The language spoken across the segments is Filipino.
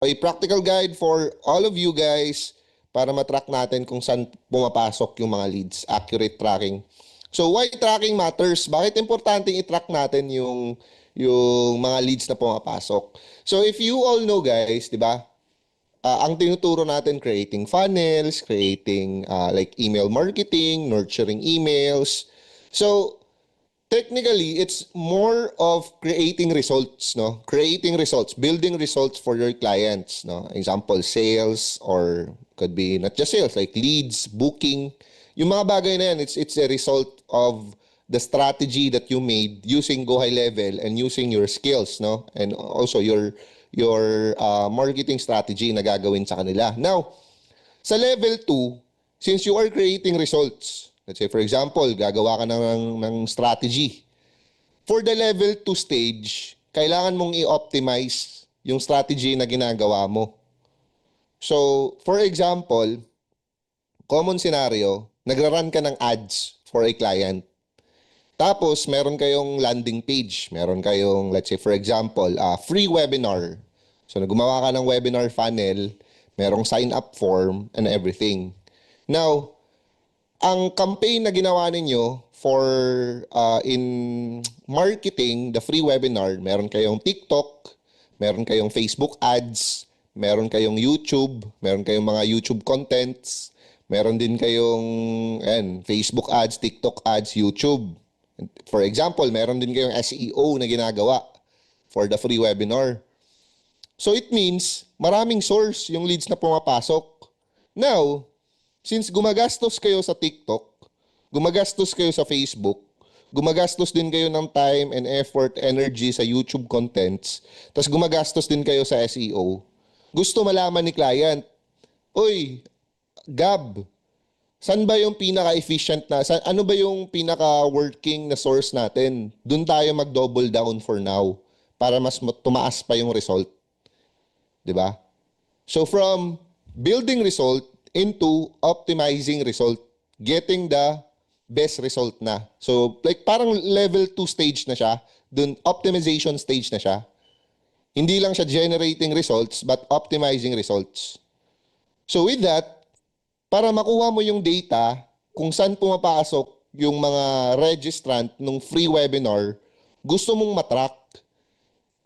a practical guide for all of you guys para matrack natin kung saan pumapasok yung mga leads, accurate tracking. So why tracking matters? Bakit importante i-track natin yung mga leads na pumapasok? So if you all know guys, 'di ba? Ang tinuturo natin creating funnels, creating like email marketing, nurturing emails. So technically, it's more of creating results, no? Creating results, building results for your clients, no? Example, sales or could be not just sales, like leads, booking. Yung mga bagay na yan, it's a result of the strategy that you made using Go High Level and using your skills, no? And also your marketing strategy na gagawin sa kanila. Now, sa level 2, since you are creating results, let's say for example, gagawa ka ng strategy. For the level 2 stage, kailangan mong i-optimize yung strategy na ginagawa mo. So, for example, common scenario, nagra-run ka ng ads for a client. Tapos, meron kayong landing page. Meron kayong, let's say, for example, free webinar. So, gumawa ka ng webinar funnel, merong sign-up form, and everything. Now, ang campaign na ginawa ninyo for in marketing, the free webinar, meron kayong TikTok, meron kayong Facebook ads, meron kayong YouTube, meron kayong mga YouTube contents, meron din kayong Facebook ads, TikTok ads, YouTube. For example, meron din kayong SEO na ginagawa for the free webinar. So it means maraming source yung leads na pumapasok. Now, since gumagastos kayo sa TikTok, gumagastos kayo sa Facebook, gumagastos din kayo ng time and effort, energy sa YouTube contents, tapos gumagastos din kayo sa SEO, gusto malaman ni client, Uy, Gab, saan ba yung pinaka-efficient na, ano ba yung pinaka-working na source natin? Doon tayo mag-double down for now para mas tumaas pa yung result. 'Di ba? So from building result into optimizing result, getting the best result na. So like parang level 2 stage na siya, dun optimization stage na siya. Hindi lang siya generating results but optimizing results. So with that, para makuha mo yung data kung saan pumapasok yung mga registrant ng free webinar, gusto mong matrack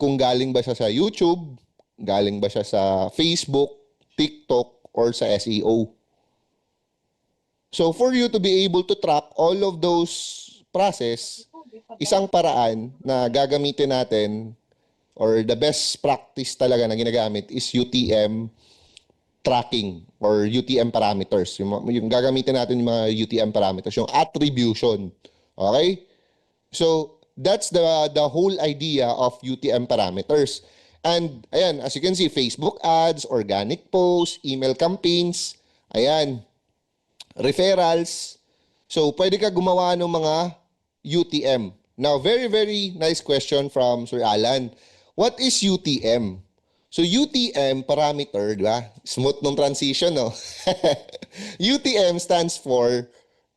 kung galing ba siya sa YouTube, galing ba siya sa Facebook, TikTok, or sa SEO. So for you to be able to track all of those process, isang paraan na gagamitin natin or the best practice talaga na ginagamit is UTM tracking or UTM parameters. Yung gagamitin natin yung mga UTM parameters, yung attribution. Okay? So that's the whole idea of UTM parameters. And ayan, as you can see, Facebook ads, organic posts, email campaigns, ayan, referrals. So pwede ka gumawa ng mga UTM. Now, very, very nice question from Sir Alan. What is UTM? So UTM parameter, di ba? Smooth nung transition, no? UTM stands for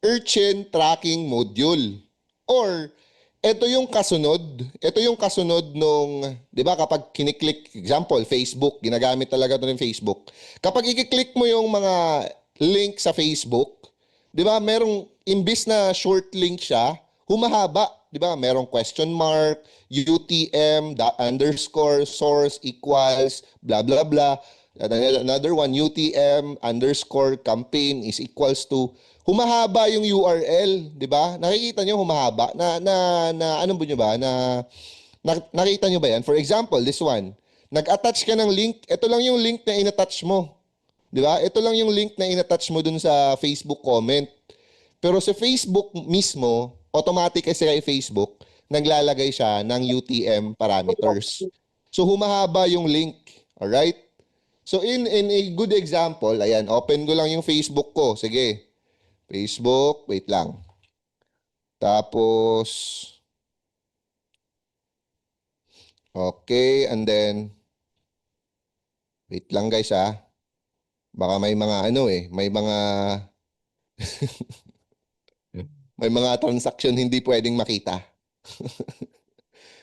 Urchin Tracking Module. Or ito yung kasunod nung, 'di ba, kapag kiniklik, example, Facebook, ginagamit talaga 'to ng Facebook. Kapag i-click mo yung mga link sa Facebook, 'di ba, merong imbis na short link siya, humahaba, 'di ba? Merong question mark, UTM, underscore, source, equals, blah, blah, blah. Another one, UTM, underscore, campaign is equals to, humahaba yung URL, 'di ba? Nakikita niyo humahaba ano ba niyo ba nakita niyo ba 'yan? For example, this one. Nag-attach ka ng link, ito lang yung link na in-attach mo. 'Di ba? Ito lang yung link na in-attach mo dun sa Facebook comment. Pero sa Facebook mismo, automatic kasi kay Facebook, naglalagay siya ng UTM parameters. So humahaba yung link. Alright? So in a good example, ayan, open ko lang yung Facebook ko. Sige. Facebook, wait lang. Tapos, okay, and then, wait lang guys ah. Baka may mga may mga transaction hindi pwedeng makita.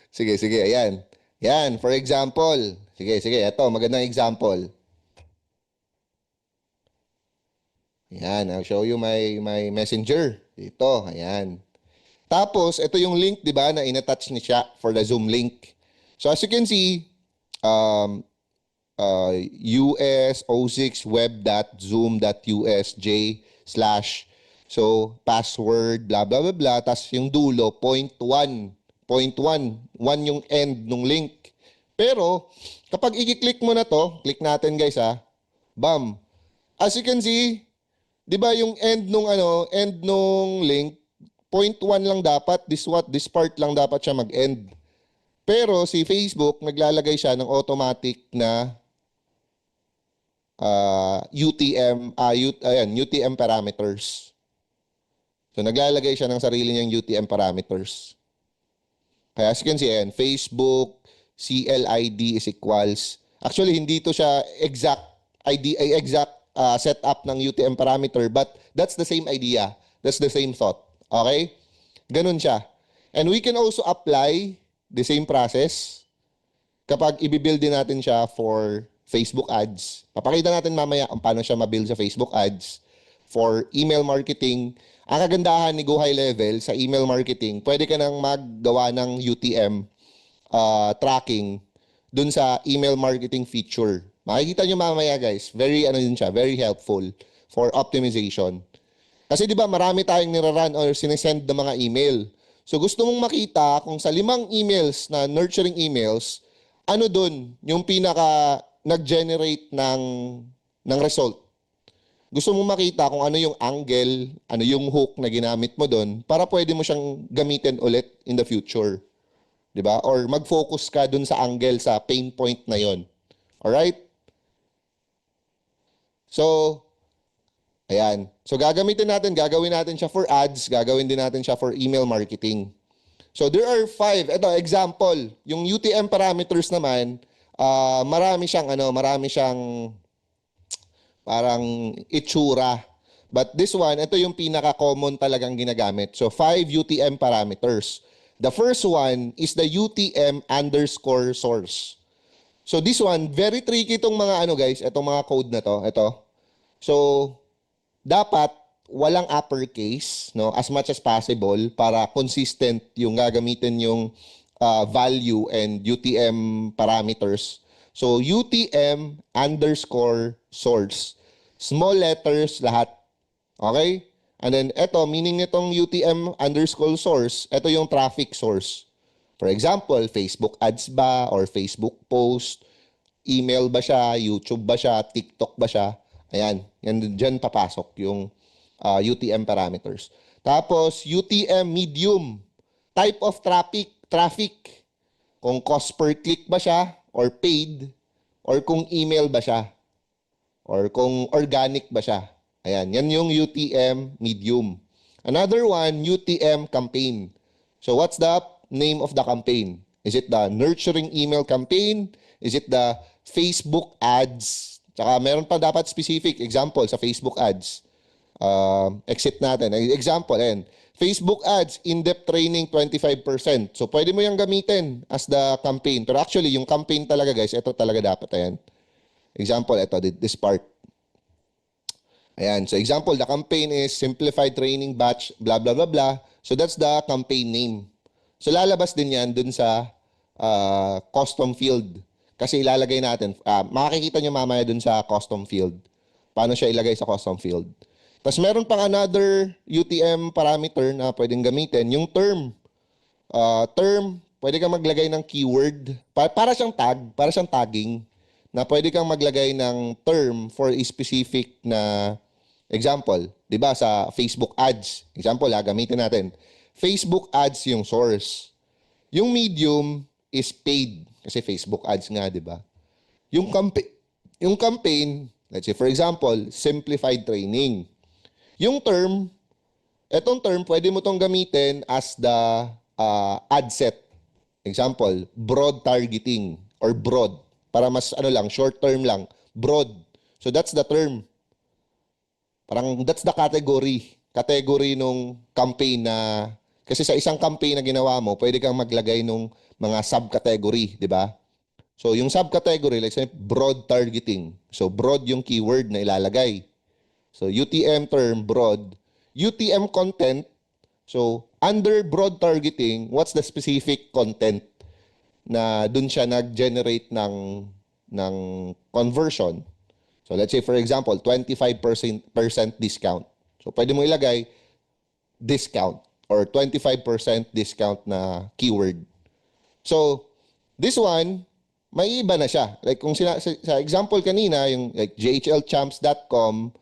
Sige, sige, ayan. Yan, for example. Sige, sige, ito, magandang example. Yan, I'll show you my messenger. Ito, ayan. Tapos, ito yung link, di ba, na inattach ni siya for the Zoom link. So, as you can see, um, us06web.zoom.usj slash so password blah blah blah blah tas yung dulo .1 yung end nung link. Pero kapag i-click mo na to, click natin guys ha. Bam. As you can see, 'di ba yung end nung link .1 lang dapat, this part lang dapat siya mag-end. Pero si Facebook naglalagay siya ng automatic na UTM parameters. So naglalagay siya ng sarili niyang UTM parameters. Kaya as you can see, ayan, Facebook CLID is equals. Actually, hindi to siya exact setup ng UTM parameter, but that's the same idea. That's the same thought. Okay? Ganun siya. And we can also apply the same process kapag i-build din natin siya for Facebook ads. Papakita natin mamaya kung paano siya ma-build sa Facebook ads for email marketing. Ang kagandahan ni Go High Level sa email marketing, pwede ka nang maggawa ng UTM tracking dun sa email marketing feature. Makikita nyo mamaya guys, very very helpful for optimization. Kasi di ba marami tayong nirarun or sinesend ng mga email. So gusto mong makita kung sa 5 emails na nurturing emails, ano dun yung pinaka nag-generate ng result. Gusto mong makita kung ano yung angle, ano yung hook na ginamit mo dun para pwede mo siyang gamitin ulit in the future. 'Di ba? Or mag-focus ka dun sa angle, sa pain point na yon. Alright? So, ayan. So gagawin natin siya for ads, gagawin din natin siya for email marketing. So there are 5. Ito, example. Yung UTM parameters naman, marami siyang parang itsura. But this one, ito yung pinaka-common talagang ginagamit. So 5 UTM parameters. The first one is the UTM underscore source. So this one, very tricky itong mga guys, itong mga code na to. Ito. So, dapat walang uppercase, no, as much as possible para consistent yung gagamitin yung value and UTM parameters. So UTM underscore source, small letters lahat. Okay? And then ito, meaning nitong UTM underscore source, ito yung traffic source. For example, Facebook ads ba or Facebook post, email ba siya, YouTube ba siya, TikTok ba siya. Ayan, yan dyan papasok yung UTM parameters. Tapos, UTM medium. Type of traffic. Kung cost per click ba siya, or paid, or kung email ba siya, or kung organic ba siya. Ayan, yan yung UTM medium. Another one, UTM campaign. So, what's the name of the campaign? Is it the nurturing email campaign? Is it the Facebook ads? Tsaka meron pa dapat specific example sa Facebook ads. Exit natin. Example, ayan. Facebook ads, in-depth training 25%. So, pwede mo yung gamitin as the campaign. Pero actually, yung campaign talaga, guys, ito talaga dapat. Ayan. Example, ito, this part. Ayan. So, example, the campaign is simplified training batch, blah, blah, blah, blah. So, that's the campaign name. So, lalabas din yan dun sa custom field. Kasi ilalagay natin, makikita nyo mamaya dun sa custom field. Paano siya ilagay sa custom field. Tapos meron pang another UTM parameter na pwedeng gamitin, yung term. Term, pwede kang maglagay ng keyword. Para siyang tag, para siyang tagging, na pwede kang maglagay ng term for a specific na example. Diba sa Facebook ads, example gamitin natin. Facebook ads yung source. Yung medium is paid. Kasi Facebook ads nga, di ba? Yung campaign, let's say for example, simplified training. Yung term, etong term, pwede mo tong gamitin as the ad set. Example, broad targeting or broad. Para mas short term lang. Broad. So that's the term. Parang that's the category. Category nung campaign na, kasi sa isang campaign na ginawa mo, pwede kang maglagay nung mga subcategory, di ba? So, yung subcategory, like say, broad targeting. So, broad yung keyword na ilalagay. So, UTM term, broad. UTM content. So, under broad targeting, what's the specific content na dun siya nag-generate ng conversion? So, let's say, for example, 25% discount. So, pwede mo ilagay discount or 25% discount na keyword. So, this one, may iba na siya. Like kung sa example kanina, yung like jhlchamps.com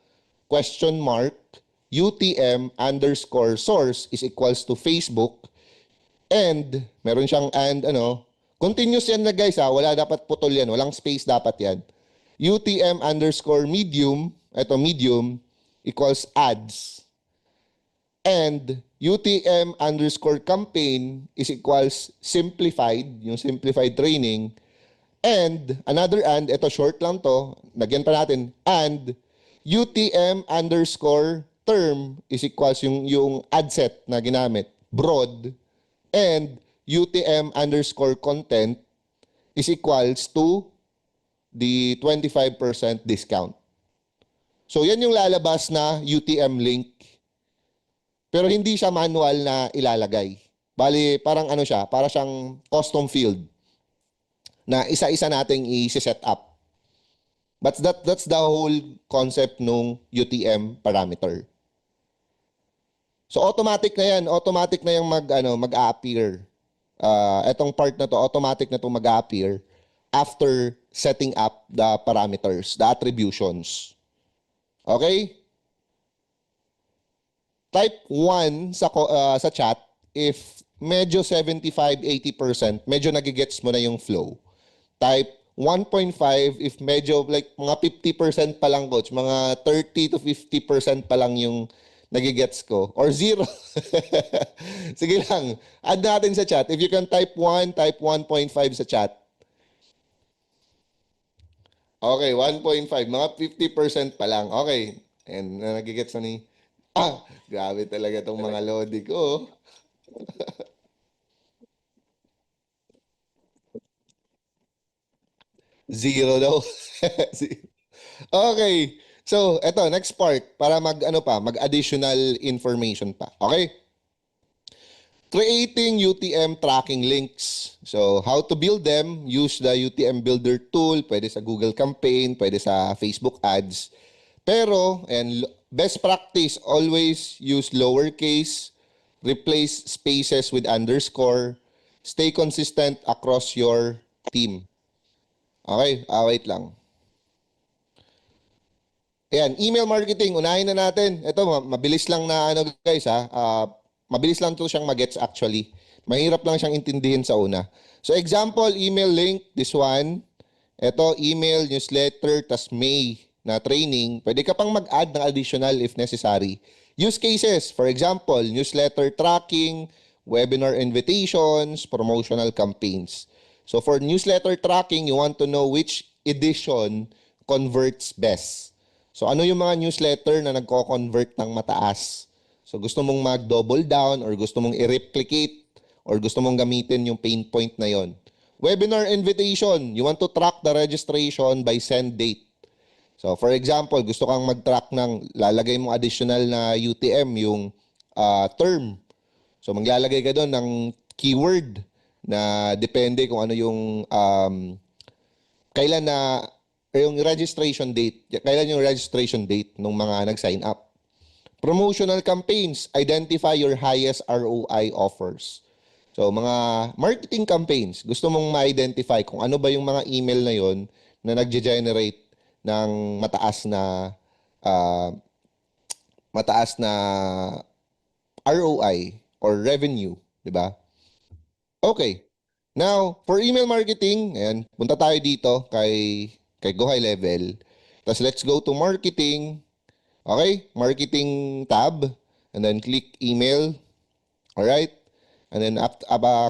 question mark UTM underscore source is equals to Facebook and meron siyang and continuous yan na guys wala dapat putol yan, walang space dapat yan. UTM underscore medium, ito medium equals ads and UTM underscore campaign is equals simplified, yung simplified training. And another and, ito short lang to, nagyan pa natin, and UTM underscore term is equals yung ad set na ginamit, broad, and UTM underscore content is equals to the 25% discount. So yan yung lalabas na UTM link. Pero hindi siya manual na ilalagay. Bali, parang siya, para siyang custom field na isa-isa nating i-set up. But that's the whole concept nung UTM parameter. So automatic na yan, automatic na yung mag-a-appear. Etong part na to, automatic na to mag-a-appear after setting up the parameters, the attributions. Okay? Type 1 sa chat if medyo 75-80%, medyo nagigets mo na yung flow. Type 1.5 if medyo like mga 50% pa lang coach, mga 30 to 50% pa lang yung nagigets ko or 0. Sige lang, add natin sa chat. If you can type 1, type 1.5 sa chat. Okay, 1.5, mga 50% pa lang. Okay. And nagigets na ni grabe talaga itong mga lodi ko. Zero daw. Okay. So, eto, next part para mag-additional information pa. Okay? Creating UTM tracking links. So, how to build them? Use the UTM Builder tool. Pwede sa Google Campaign, pwede sa Facebook Ads. Pero, and best practice, always use lowercase, replace spaces with underscore, stay consistent across your team. Okay, wait lang. Ayan, email marketing, unahin na natin. Ito, mabilis lang na guys mabilis lang to siyang magets actually. Mahirap lang siyang intindihin sa una. So example, email link, this one. Ito, email, newsletter, tas May na training. Pwede ka pang mag-add ng additional if necessary. Use cases, for example, newsletter tracking, webinar invitations, promotional campaigns. So for newsletter tracking, you want to know which edition converts best. So ano yung mga newsletter na nagko-convert ng mataas? So gusto mong mag-double down or gusto mong i-replicate or gusto mong gamitin yung pain point na yon. Webinar invitation, you want to track the registration by send date. So for example, gusto kang mag-track ng lalagay mong additional na UTM yung term. So maglalagay ka doon ng keyword na depende kung ano yung kailan na yung registration date, kailan yung registration date ng mga nag-sign up. Promotional campaigns, identify your highest ROI offers. So mga marketing campaigns, gusto mong ma-identify kung ano ba yung mga email na yon na nagge-generate ng mataas na ROI or revenue, di ba? Okay. Now, for email marketing, ayan, punta tayo dito kay Go High Level. Tapos let's go to marketing. Okay? Marketing tab. And then click email. Alright? And then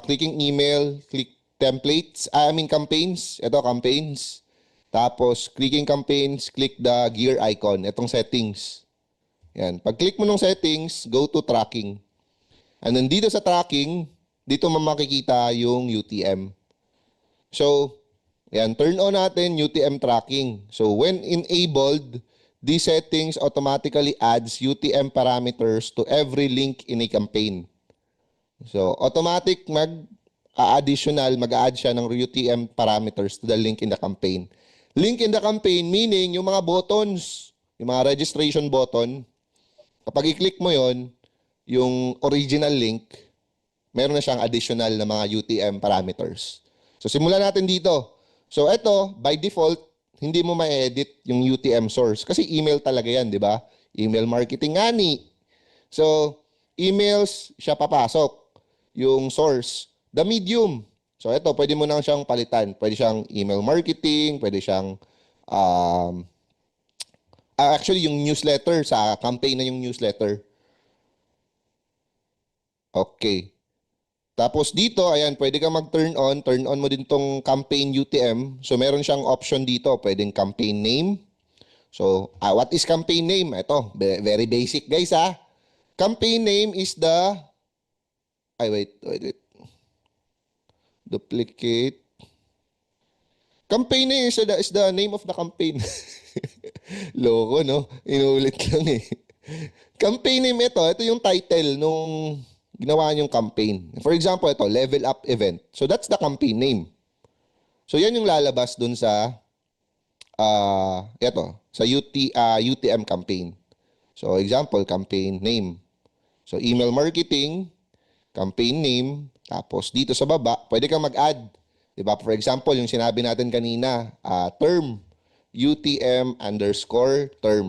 clicking email, click templates. Campaigns. Ito, campaigns. Tapos, clicking campaigns, click the gear icon. Itong settings. Yan. Pag click mo ng settings, go to tracking. And then dito sa tracking, dito mo makikita yung UTM. So, yan, turn on natin UTM tracking. So, when enabled, these settings automatically adds UTM parameters to every link in a campaign. So, automatic mag-a-add siya ng UTM parameters to the link in the campaign. Link in the campaign meaning yung mga buttons, yung mga registration button, kapag i-click mo yon, yung original link, meron na siyang additional na mga UTM parameters. So, simulan natin dito. So, ito, by default, hindi mo ma-edit yung UTM source. Kasi email talaga yan, di ba? Email marketing nga ni. So, emails, siya papasok. Yung source. The medium. So, ito, pwede mo nang siyang palitan. Pwede siyang email marketing, pwede siyang, actually, yung newsletter, sa campaign na yung newsletter. Okay. Tapos dito, ayan, pwede kang mag-turn on. Turn on mo din tong campaign UTM. So, meron siyang option dito. Pwedeng campaign name. So, what is campaign name? Ito, very basic guys ha. Campaign name is the... Ay, wait. Duplicate. Campaign name is the name of the campaign. Loko, no? Inulit lang eh. Campaign name ito. Ito yung title nung ginawa niyong campaign. For example, ito, level up event. So, that's the campaign name. So, yan yung lalabas dun sa UTM campaign. So, example, campaign name. So, email marketing, campaign name, tapos dito sa baba, pwede kang mag-add. Diba? For example, yung sinabi natin kanina, term, UTM_term.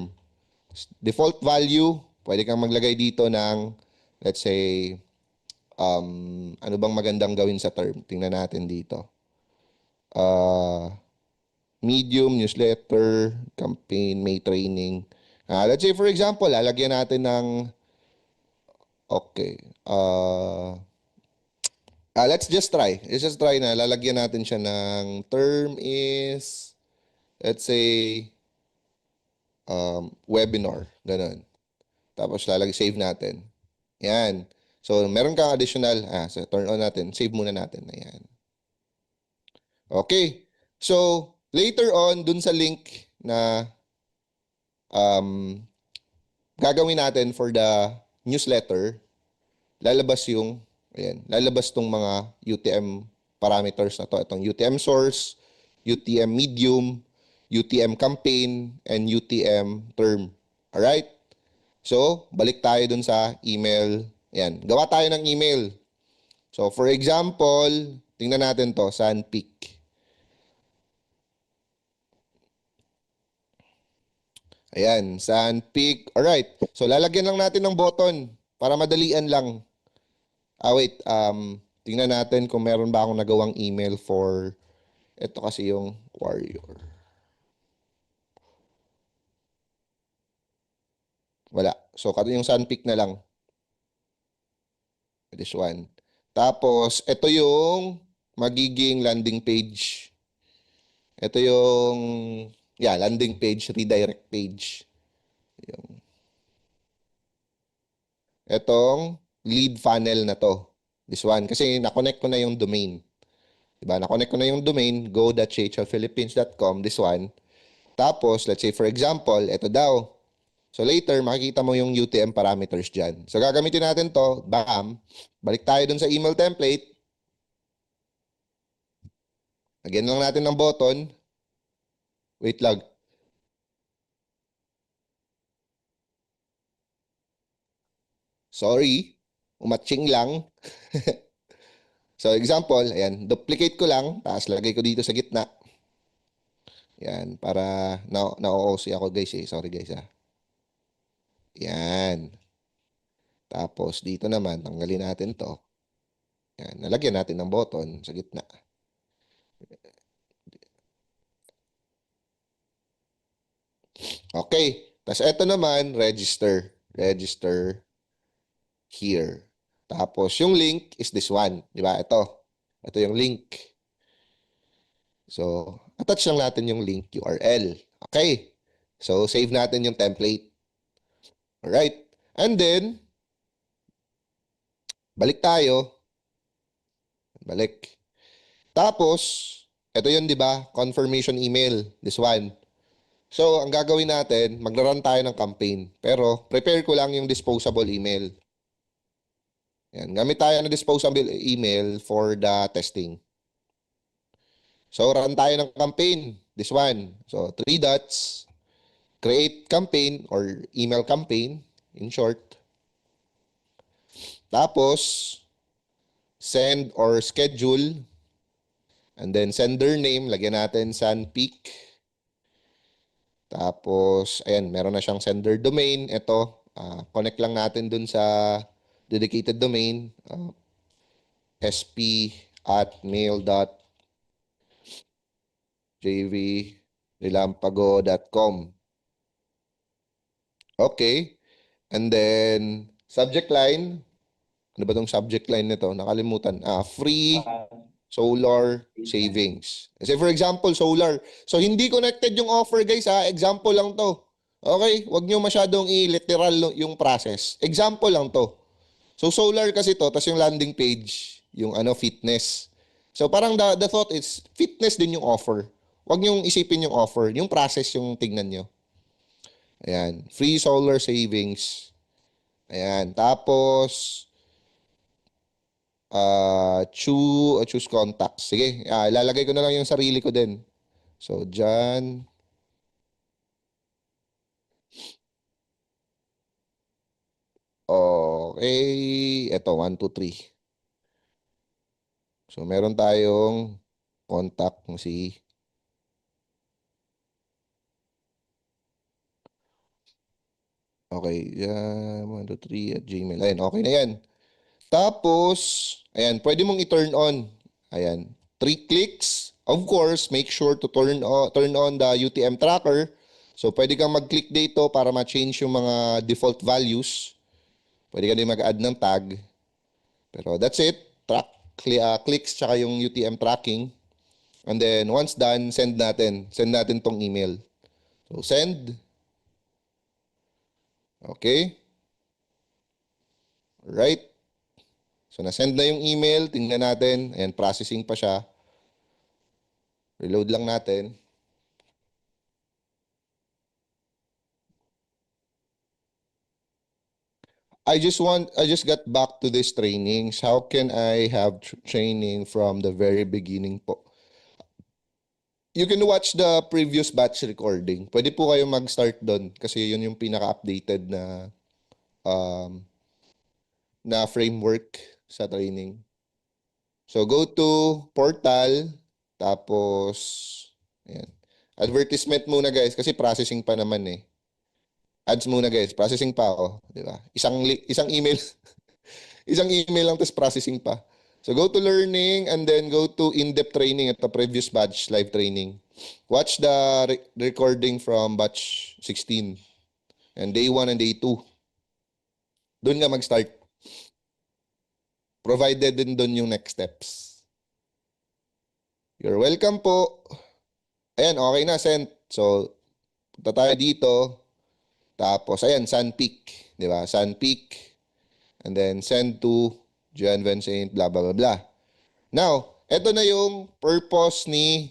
Default value, pwede kang maglagay dito ng, let's say, ano bang magandang gawin sa term? Tingnan natin dito. Medium, newsletter, campaign, may training. Let's say for example, lalagyan natin ng, okay, let's just try. Let's just try na lalagyan natin siya ng term is, let's say, webinar. Ganun. Tapos save natin. Yan. So, meron kang additional, so turn on natin. Save muna natin. Ayan. Okay. So, later on, dun sa link na gagawin natin for the newsletter, lalabas tong mga UTM parameters na to. Itong UTM source, UTM medium, UTM campaign, and UTM term. Alright? So, balik tayo dun sa email. Ayan, gawa tayo ng email. So, for example, tingnan natin to, Sunpeak. Ayan, Sunpeak. Alright. So, lalagyan lang natin ng button para madalian lang. Wait. Tingnan natin kung meron ba akong nagawang email for... Ito kasi yung warrior. Wala. So, yung Sunpeak na lang. This one. Tapos, ito yung magiging landing page. Ito yung... landing page, redirect page. Itong lead funnel na to. This one. Kasi na-connect ko na yung domain. Diba? Na-connect ko na yung domain, go.chhlphilippines.com, this one. Tapos, let's say for example, ito daw. So later, makikita mo yung UTM parameters dyan. So gagamitin natin to, bam. Balik tayo dun sa email template. Lagyan lang natin ng button. Wait lang. Sorry. Umatching lang. So example, ayan, duplicate ko lang, tapos lagay ko dito sa gitna. Yan, para na-OOC ako guys eh. Sorry guys ah. Yan. Tapos dito naman, tanggalin natin to. Yan, nalagyan natin ng button sa gitna. Okay. Tapos ito naman, register. Register here. Tapos yung link is this one. Di ba? Ito. Ito yung link. So, attach lang natin yung link URL. Okay. So, save natin yung template. Alright. And then, balik tayo. balik. Tapos, ito yun, di ba? Confirmation email, this one. So, ang gagawin natin, magra-run tayo ng campaign. Pero, prepare ko lang yung disposable email. Yan, gamit tayo ng disposable email for the testing. So, run tayo ng campaign. This one. So, 3 dots. Create campaign or email campaign, in short. Tapos, send or schedule. And then, sender name. Lagyan natin Sunpeak. Tapos, ayan, meron na siyang sender domain. Ito, connect lang natin dun sa dedicated domain. sp@mail.jvrilampago.com. Okay. And then, subject line. Ano ba tong subject line nito? Nakalimutan. Free solar savings. Kasi for example, solar. So, hindi connected yung offer, guys. Example lang to. Okay? Huwag nyo masyadong i-literal yung process. Example lang to. So, solar kasi to, tapos yung landing page, yung fitness. So, parang the thought is, fitness din yung offer. Huwag nyo isipin yung offer. Yung process yung tignan nyo. Ayan. Free solar savings. Ayan. Tapos, choose contacts. Sige, ilalagay ko na lang yung sarili ko din. So, dyan. Okay. Ito, 1, 2, 3. So, meron tayong contact ng si... Okay, yan, 1, 2, 3 at Gmail. Ayan, okay na yan. Tapos, ayan, pwede mong i-turn on. Ayan, 3 clicks. Of course, make sure to turn on the UTM tracker. So, pwede kang mag-click dito para ma-change yung mga default values. Pwede ka din mag-add ng tag. Pero that's it. Clicks tsaka yung UTM tracking. And then, once done, send natin. Send natin tong email. So, send. Okay. Right. So, na-send na yung email. Tingnan natin. Ayan, processing pa siya. Reload lang natin. I just got back to this trainings. How can I have training from the very beginning po? You can watch the previous batch recording. Pwede po kayo mag-start doon kasi yun yung pinaka-updated na framework sa training. So, go to portal, tapos, ayan. Advertisement muna, guys, kasi processing pa naman eh. Ads muna, guys. Processing pa ako, di ba? Isang email, isang email lang, tapos processing pa. So, go to learning and then go to in-depth training at the previous batch live training. Watch the recording from batch 16 and day 1 and day 2. Doon nga mag-start. Provided din doon yung next steps. You're welcome po. Ayan, okay na, sent. So, punta tayo dito. Tapos, ayan, Sunpeak. Di ba? Sunpeak. And then, send to Jan Vincent, blah, blah, blah, blah. Now, eto na yung purpose ni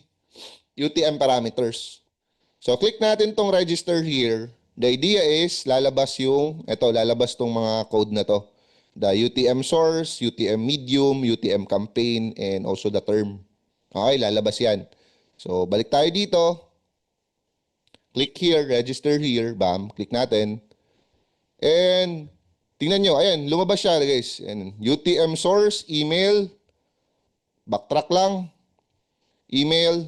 UTM parameters. So, click natin tong register here. The idea is, lalabas tong mga code na to. The UTM source, UTM medium, UTM campaign, and also the term. Okay, lalabas yan. So, balik tayo dito. Click here, register here. Bam, click natin. And, tingnan nyo, ayan, lumabas siya, guys. And, UTM source, email, backtrack lang, email,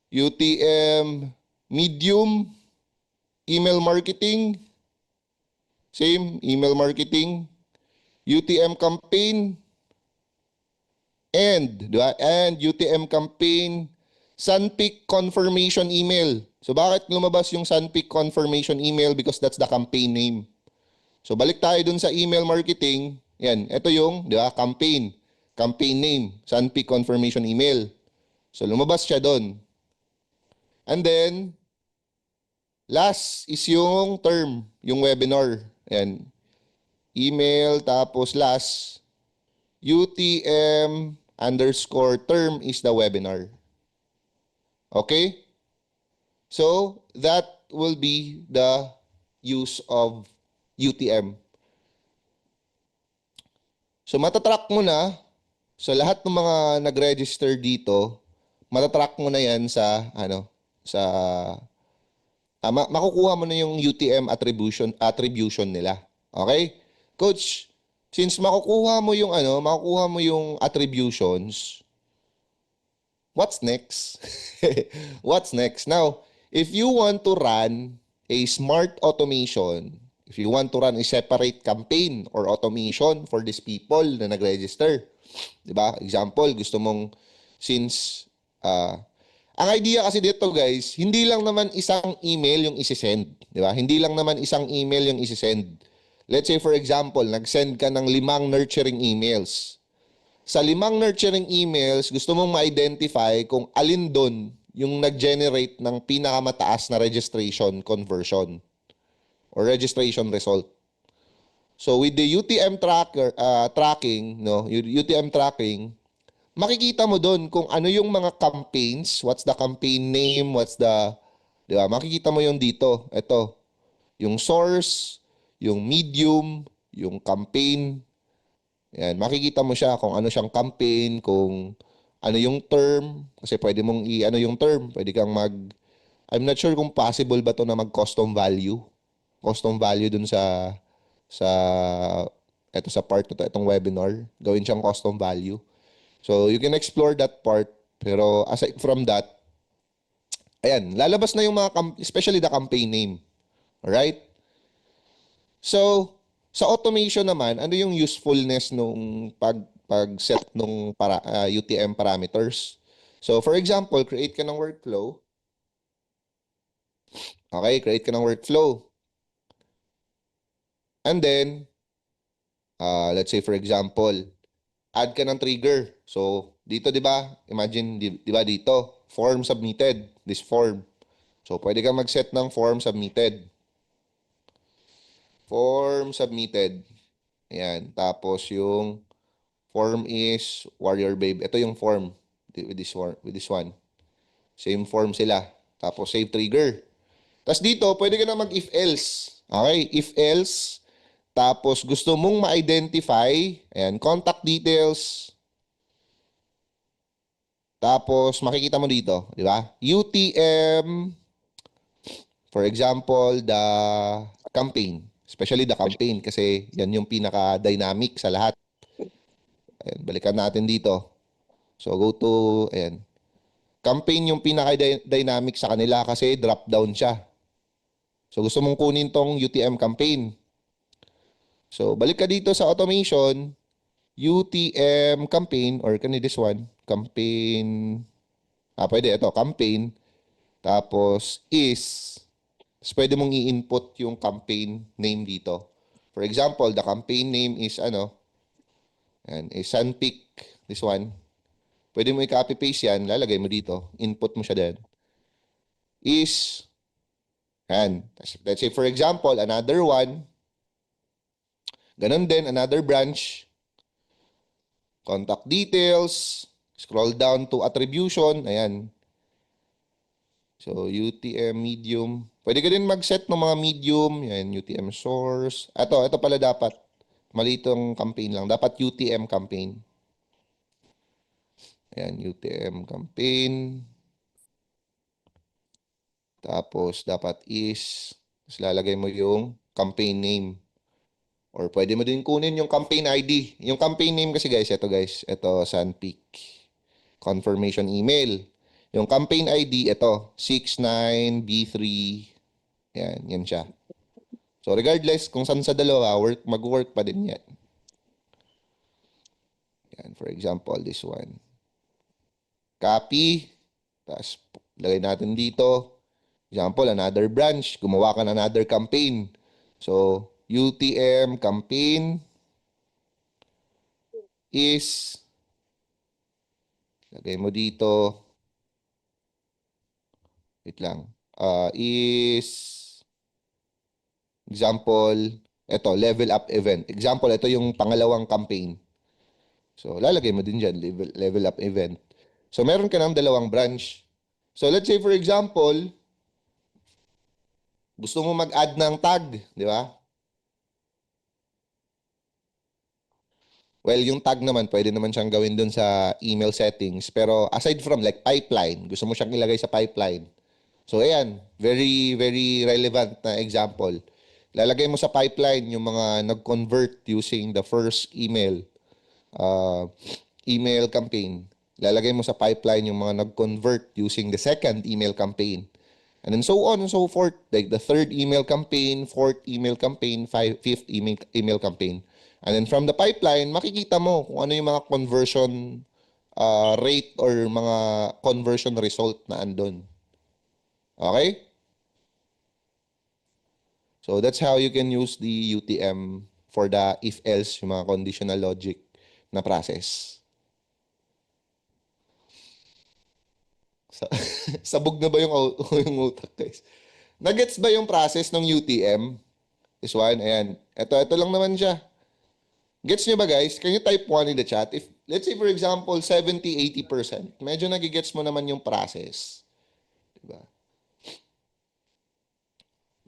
UTM medium, email marketing, same, email marketing, UTM campaign, and UTM campaign, Sunpeak confirmation email. So bakit lumabas yung Sunpeak confirmation email? Because that's the campaign name. So balik tayo dun sa email marketing. Yan, ito yung, di ba, campaign. Campaign name, Sunpeak confirmation email. So lumabas siya dun. And then, last is yung term, yung webinar. Yan. Email, tapos last, UTM underscore term is the webinar. Okay? So, that will be the use of UTM. So, matatrack mo na. So, lahat ng mga nag-register dito, matatrack mo na yan sa, sa, makukuha mo na yung UTM attribution nila. Okay? Coach, since makukuha mo yung, makukuha mo yung attributions, what's next? What's next? Now, if you want to run a smart automation, if you want to run a separate campaign or automation for these people na nag-register, di ba? Example, gusto mong since ang idea kasi dito guys, hindi lang naman isang email yung isi-send, di ba? Hindi lang naman isang email yung isi-send. Let's say for example, nag-send ka ng 5 nurturing emails. Sa 5 nurturing emails, gusto mong ma-identify kung alin doon yung nag-generate ng pinakamataas na registration conversion or registration result. So with the UTM tracking, UTM tracking, makikita mo doon kung ano yung mga campaigns, what's the campaign name, di ba? Makikita mo yung dito. Ito, yung source, yung medium, yung campaign. Yan, makikita mo siya kung ano siyang campaign, kung ano yung term, kasi pwede mong ano yung term, pwede kang I'm not sure kung possible ba to na mag-custom value. Custom value dun sa eto sa part na to, itong webinar, gawin siyang custom value. So, you can explore that part, pero aside from that, ayan, lalabas na yung mga, especially the campaign name. Alright? So, sa automation naman, ano yung usefulness nung pag-set nung UTM parameters? So, for example, create ka ng workflow. Okay, create ka ng workflow. And then, let's say for example, add ka ng trigger. So, dito 'di ba? Imagine 'di ba dito, form submitted, this form. So, pwede kang mag-set ng form submitted. Form submitted. Ayan, tapos yung form is Warrior Babe. Ito yung form with this one. Same form sila. Tapos save trigger. Tapos dito, pwede ka na mag-if else. Okay, if else. Tapos gusto mong ma-identify, ayan, contact details. Tapos makikita mo dito, di ba? UTM, for example, the campaign. Especially the campaign kasi yan yung pinaka-dynamic sa lahat. Ayan, balikan natin dito. So go to, ayan. Campaign yung pinaka-dynamic sa kanila kasi drop down siya. So gusto mong kunin tong UTM campaign. So balik ka dito sa automation, UTM campaign, or kani this one, campaign, pwede ito, campaign, tapos is, tapos pwede mong i-input yung campaign name dito. For example, the campaign name is is Sunpeak, this one. Pwede mo i-copy paste yan, lalagay mo dito, input mo siya din. Is, let's say for example, another one, ganun din, another branch, contact details, scroll down to attribution, ayan. So, UTM medium. Pwede ka din mag-set ng mga medium, yan, UTM source. Ito pala dapat. Mali itong campaign lang. Dapat UTM campaign. Ayan, UTM campaign. Tapos, dapat is, tapos lalagay mo yung campaign name. Or pwede mo din kunin yung campaign ID. Yung campaign name kasi guys, ito Sunpeak. Confirmation email. Yung campaign ID, ito, 69B3. Yan siya. So regardless kung saan sa dalawa, mag-work pa din yan. Yan, for example, this one. Copy. Tapos, lagay natin dito. Example, another branch. Gumawa ka ng another campaign. So, UTM campaign is, lagay mo dito, wait lang, is, example, ito, level up event. Example, ito yung pangalawang campaign. So, lalagay mo din dyan, level up event. So, meron ka ng dalawang branch. So, let's say for example, gusto mo mag-add ng tag, di ba? Well, yung tag naman, pwede naman siyang gawin dun sa email settings. Pero aside from like pipeline, gusto mo siyang ilagay sa pipeline. So, ayan, very, very relevant na example. Lalagay mo sa pipeline yung mga nag-convert using the first uh, email campaign. Lalagay mo sa pipeline yung mga nag-convert using the second email campaign. And then so on and so forth. Like the third email campaign, fourth email campaign, fifth email campaign. And then from the pipeline, makikita mo kung ano yung mga conversion rate or mga conversion result na andun. Okay? So that's how you can use the UTM for the if-else, yung mga conditional logic na process. Sabog na ba yung, yung utak, guys? Nagets ba yung process ng UTM? This one, ayan. Ito lang naman siya. Gets nyo ba, guys? Can you type 1 in the chat? If, let's say, for example, 70-80%, medyo nagigets mo naman yung process. Diba?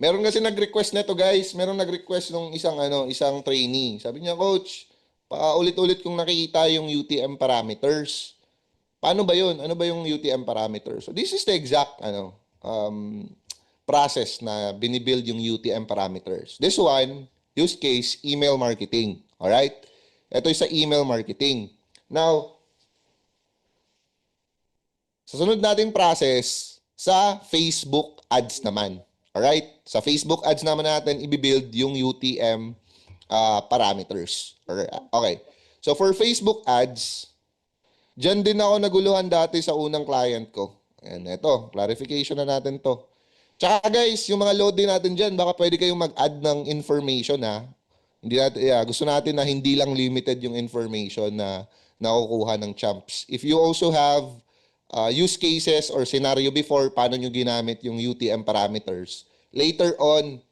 Meron kasi nag-request nito, guys. Meron nag-request ng isang trainee. Sabi niya, Coach, paulit-ulit kong nakikita yung UTM parameters. Paano ba yun? Ano ba yung UTM parameters? So this is the exact process na binibuild yung UTM parameters. This one, use case, email marketing. Alright? Ito yung sa email marketing. Now, sa sunod nating process, sa Facebook ads naman. Alright? Sa Facebook ads naman natin, i-build yung UTM parameters. Okay. So for Facebook ads, dyan din ako naguluhan dati sa unang client ko. Ayan, ito, clarification na natin to. Tsaka guys, yung mga load din natin dyan, baka pwede kayong mag-add ng information ha. Hindi natin, gusto natin na hindi lang limited yung information na nakukuha ng champs. If you also have use cases or scenario before, paano nyo ginamit yung UTM parameters, later on,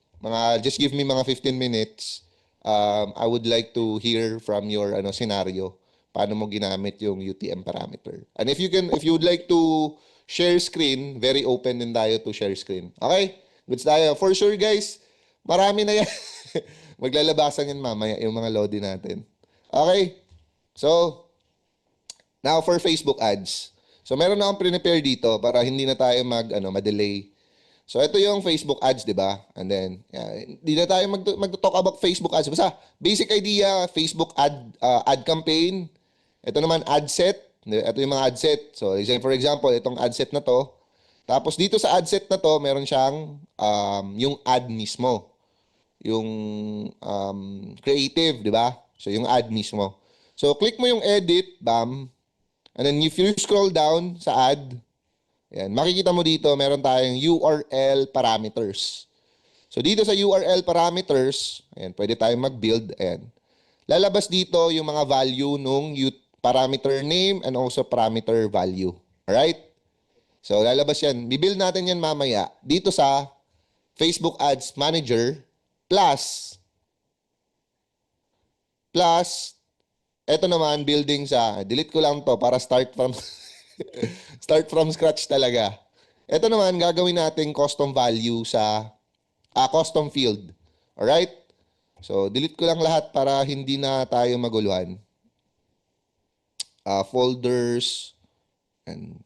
just give me mga 15 minutes, I would like to hear from your scenario paano mo ginamit yung UTM parameter. And if you would like to share screen, very open din tayo to share screen. Okay? Goods tayo. For sure, guys, marami na yan. Maglalabasan yan mamaya yung mga loading natin. Okay? So, now for Facebook ads. So, meron na akong prepare dito para hindi na tayo ma-delay. So, ito yung Facebook ads, di ba? And then, hindi na tayo mag-talk about Facebook ads. Basta, basic idea, Facebook ad campaign. Ito naman, ad set. Ito yung mga ad set. So, for example, itong ad set na to. Tapos, dito sa ad set na to, meron siyang yung ad mismo. Yung creative, di ba? So, yung ad mismo. So, click mo yung edit, bam. And then, if you scroll down sa ad, yan, makikita mo dito, meron tayong URL parameters. So, dito sa URL parameters, ayan, pwede tayong mag-build. Ayan. Lalabas dito yung mga value nung parameter name and also parameter value. Alright? So, lalabas yan. Bibuild natin yan mamaya dito sa Facebook Ads Manager plus eto naman, building sa, delete ko lang to para start from start from scratch talaga. Ito naman, gagawin natin custom value sa custom field. Alright? So, delete ko lang lahat para hindi na tayo maguluhan. Folders. And,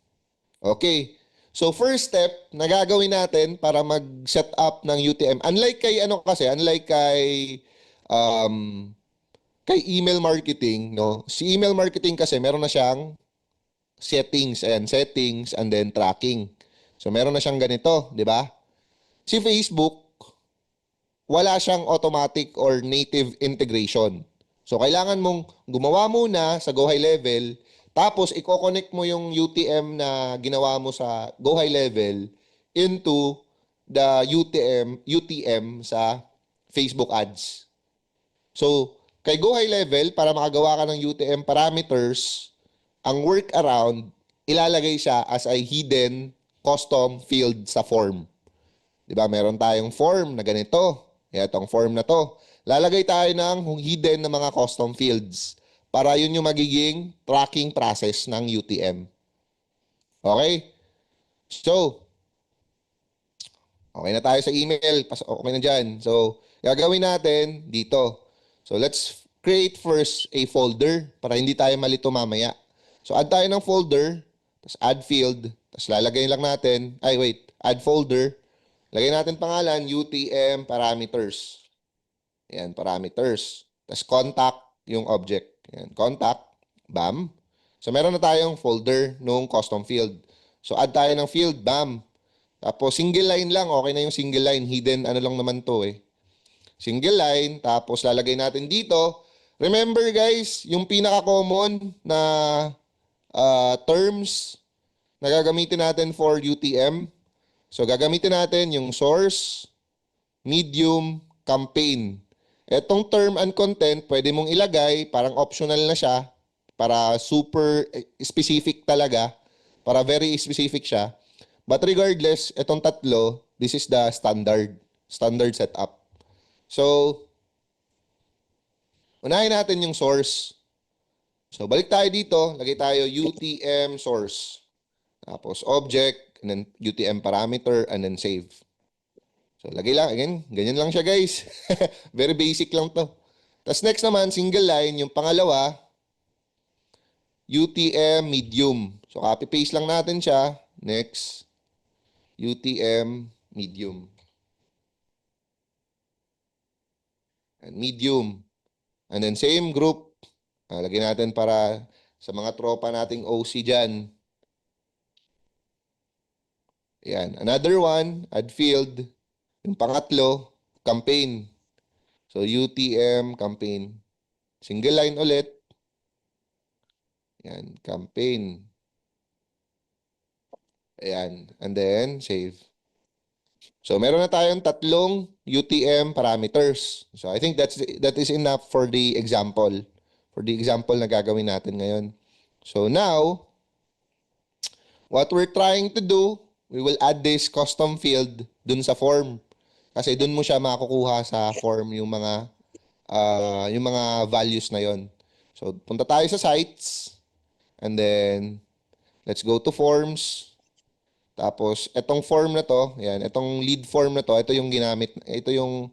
okay. So, first step na gagawin natin para mag-set up ng UTM. Unlike kay email marketing, no? Si email marketing kasi meron na siyang settings and then tracking. So meron na siyang ganito, di ba? Si Facebook wala siyang automatic or native integration. So kailangan mong gumawa muna sa Go High level, tapos i-connect mo yung UTM na ginawa mo sa Go High level into the UTM sa Facebook ads. So kay Go High level, para makagawa ka ng UTM parameters, ang workaround, ilalagay siya as a hidden custom field sa form. Diba? Meron tayong form na ganito. Itong form na to. Lalagay tayo ng hidden na mga custom fields para yun yung magiging tracking process ng UTM. Okay? So, okay na tayo sa email. Okay na dyan. So, gagawin natin dito. So, let's create first a folder para hindi tayo malito mamaya. So, add tayo ng folder, tapos add field, tapos lalagay lang natin, add folder, lagay natin pangalan, UTM parameters. Ayan, parameters. Tapos contact yung object. Ayan, contact, bam. So, meron na tayong folder nung custom field. So, add tayo ng field, bam. Tapos, single line lang. Okay na yung single line. Hidden, ano lang naman to eh. Single line. Tapos, lalagay natin dito. Remember guys, yung pinaka-common na terms na gagamitin natin for UTM. So, gagamitin natin yung source, medium, campaign. Etong term and content, pwede mong ilagay, parang optional na siya, para super specific talaga, para very specific siya. But regardless, etong tatlo, this is the standard setup. So, unahin natin yung source. So, balik tayo dito, lagay tayo UTM source. Tapos object, and then UTM parameter, and then save. So, lagay lang. Again, ganyan lang siya guys. Very basic lang to. Tapos next naman, single line, yung pangalawa, UTM medium. So, copy-paste lang natin siya. Next, UTM medium. And medium. And then same group. Lagay natin para sa mga tropa nating OC dyan. Ayan. Another one, add field. Yung pangatlo, campaign. So, UTM campaign. Single line ulit. Ayan, campaign. Ayan. And then, save. So, meron na tayong tatlong UTM parameters. So, I think that is enough for the example. For the example na gagawin natin ngayon. So, now, what we're trying to do, we will add this custom field dun sa form. Kasi dun mo siya makukuha sa form yung mga values na yon. So, punta tayo sa sites. And then, let's go to forms. Tapos, etong form na to, yan, etong lead form na to, ito yung ginamit, ito yung,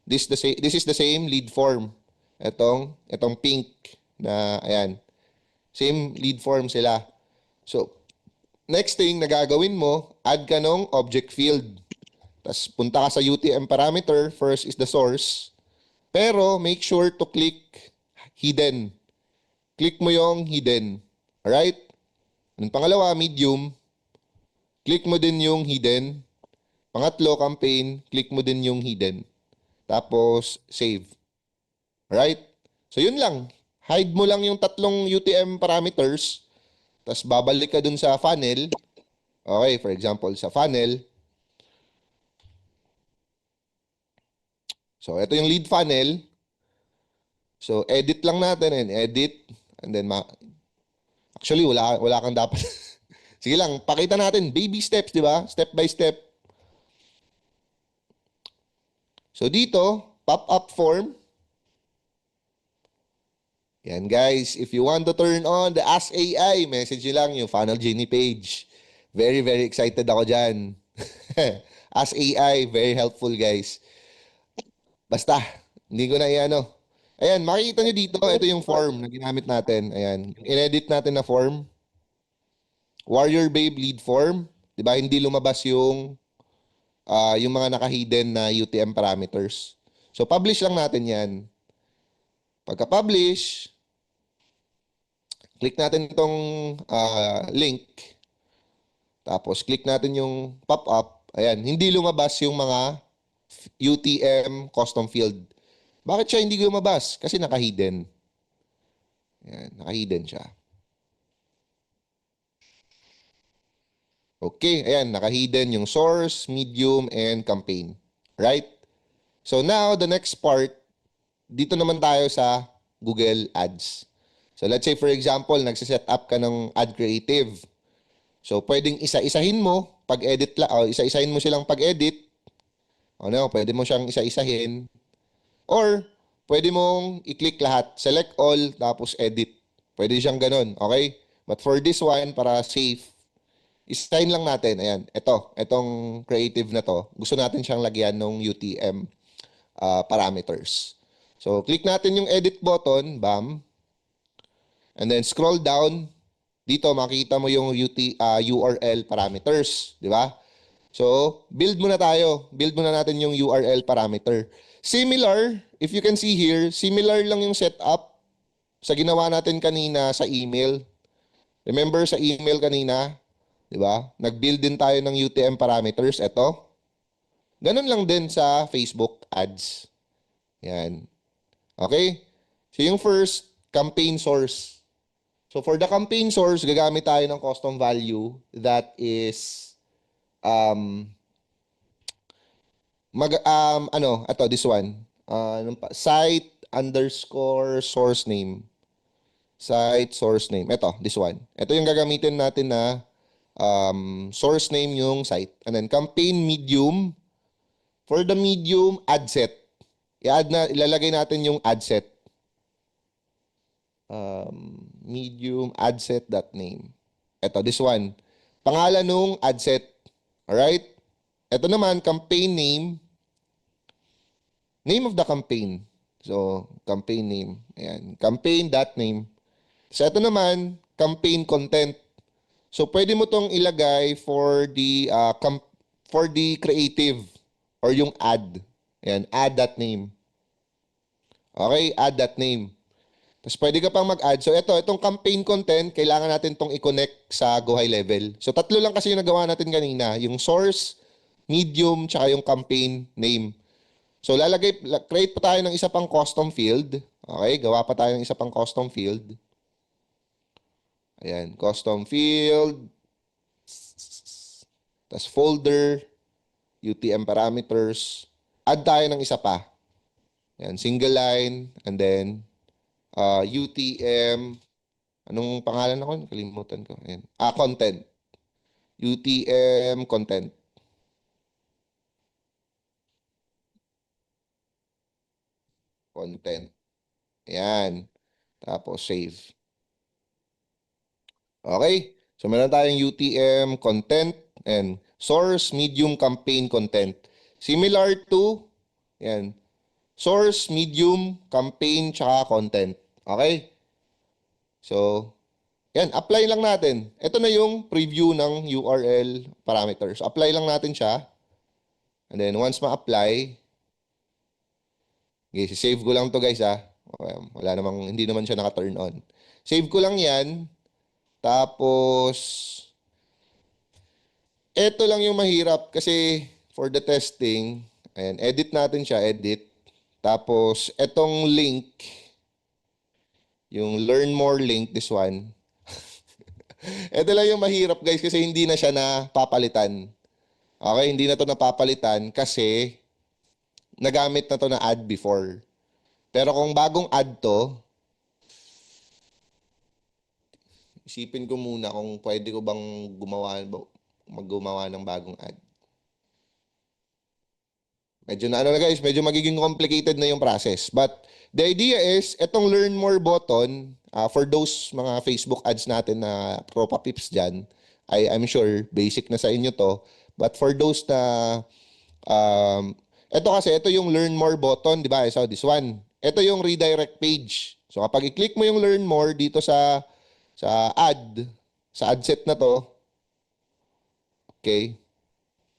this is the same lead form. Etong pink na, ayan, same lead form sila. So, next thing na gagawin mo, add ka ng object field. Tapos, punta ka sa UTM parameter, first is the source. Pero, make sure to click hidden. Click mo yung hidden. Alright? And pangalawa, medium. Click mo din yung hidden. Pangatlo, campaign. Click mo din yung hidden. Tapos, save. Alright? So, yun lang. Hide mo lang yung tatlong UTM parameters. Tapos, babalik ka dun sa funnel. Okay, for example, sa funnel. So, ito yung lead funnel. So, edit lang natin and edit. And then, actually, wala kang dapat. Sige lang, pakita natin. Baby steps, di ba? Step by step. So, dito, pop-up form. Yan, guys. If you want to turn on the Ask AI, message nyo lang yung Funnel Genie page. Very, very excited ako dyan. Ask AI, very helpful, guys. Basta, hindi ko na iano. Ayan, makikita nyo dito, ito yung form na ginamit natin. Ayan, in-edit natin na form. Warrior Babe lead form. Diba, hindi lumabas yung mga naka-hidden na UTM parameters. So, publish lang natin yan. Pagka-publish, click natin itong link. Tapos, click natin yung pop-up. Ayan, hindi lumabas yung mga UTM custom field. Bakit siya hindi lumabas? Kasi naka-hidden. Ayan, naka-hidden siya. Okay, ayan, naka-hidden yung source, medium, and campaign. Right? So now, the next part, dito naman tayo sa Google Ads. So let's say, for example, nagsiset up ka ng ad creative. So pwedeng isa-isahin mo, pag-edit lang, o isa-isahin mo silang pag-edit. O no, pwede mo siyang isa-isahin. Or, pwede mong i-click lahat. Select all, tapos edit. Pwede siyang ganun, okay? But for this one, para safe, isign lang natin. Ayan, itong creative na to. Gusto natin siyang lagyan ng UTM parameters. So, click natin yung edit button, bam. And then scroll down. Dito, makita mo yung URL parameters, di ba? So, build muna tayo. Build muna natin yung URL parameter. Similar, if you can see here, similar lang yung setup sa ginawa natin kanina sa email. Remember sa email kanina, di ba? Nag-build din tayo ng UTM parameters. Ito. Ganun lang din sa Facebook ads. Yan. Okay? So, yung first, campaign source. So, for the campaign source, gagamit tayo ng custom value that is this one. Site underscore source name. Site source name. Ito, this one. Ito yung gagamitin natin na source name yung site. And then campaign medium. For the medium, ad set. Ilalagay natin yung ad set. Medium ad set.name. Ito, this one. Pangalan nung ad set. Alright? Ito naman, campaign name. Name of the campaign. So, campaign name. Ayan. Campaign.name. So, ito naman, campaign content. So, pwede mo tong ilagay for the creative or yung ad. Ayan, add.name. Okay, add.name. Tapos pwede ka pang mag-add. So, itong campaign content, kailangan natin itong i-connect sa Go High Level. So, tatlo lang kasi yung nagawa natin kanina. Yung source, medium, tsaka yung campaign name. So, create pa tayo ng isa pang custom field. Okay, gawa pa tayo ng isa pang custom field. Ayan, custom field. Tapos folder, UTM parameters. Add tayo ng isa pa. Ayan, single line, and then UTM, anong pangalan ako? Kalimutan ko. Ayan. Content. UTM content. Content. Ayan. Tapos save. Okay. So meron tayong UTM content and source medium campaign content. Similar to ayan, source medium campaign tsaka content. Okay? So yan, apply lang natin. Ito na yung preview ng URL parameters. Apply lang natin siya. And then once ma-apply, okay, save ko lang to guys ha. Okay, hindi naman siya naka-turn on. Save ko lang yan. Tapos, ito lang yung mahirap kasi for the testing, ayan, edit natin siya, edit. Tapos, etong link, yung learn more link, this one. Ito lang yung mahirap guys kasi hindi na siya napapalitan. Okay, hindi na to napapalitan kasi nagamit na to na ad before. Pero kung bagong ad to, isipin ko muna kung pwede ko bang maggumawa ng bagong ad. Medyo na guys, medyo magiging complicated na yung process. But the idea is, etong learn more button, for those mga Facebook ads natin na tropa pips dyan, I'm sure basic na sa inyo to. But for those na, ito yung learn more button, di ba? So this one, ito yung redirect page. So kapag i-click mo yung learn more dito sa ad set na to, okay?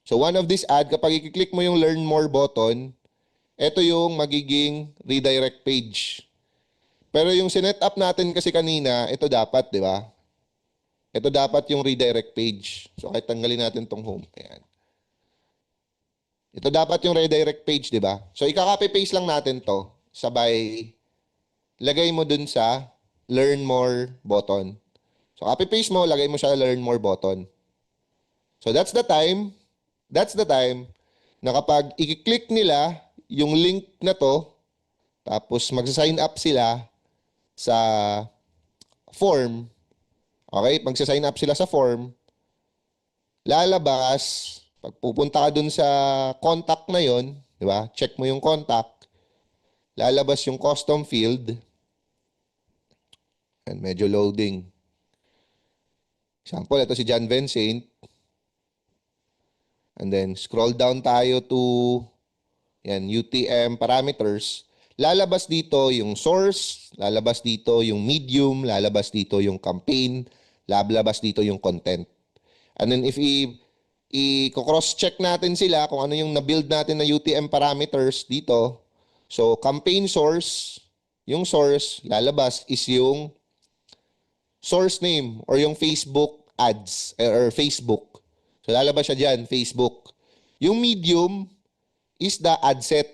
So one of this ad, kapag i-click mo yung learn more button, ito yung magiging redirect page. Pero yung sinet up natin kasi kanina, ito dapat, di ba? Ito dapat yung redirect page. So kahit tanggalin natin tong home. Ayan. Ito dapat yung redirect page, di ba? So ika-copy paste lang natin to. Sabay, lagay mo dun sa learn more button. So copy paste mo, lagay mo sa learn more button. So that's the time na kapag i-click nila yung link na to, tapos magsa-sign up sila sa form, okay? Magsa-sign up sila sa form, lalabas, pag pupunta ka dun sa contact na yon, di ba? Check mo yung contact, lalabas yung custom field. And medyo loading. Example, ito si John Vincent. And then scroll down tayo to yan, UTM parameters. Lalabas dito yung source, lalabas dito yung medium, lalabas dito yung campaign, lalabas dito yung content. And then if i-cross-check natin sila kung ano yung na-build natin na UTM parameters dito. So, campaign source, yung source, lalabas is yung source name or yung Facebook ads or Facebook. So, lalabas siya dyan, Facebook. Yung medium is the ad set.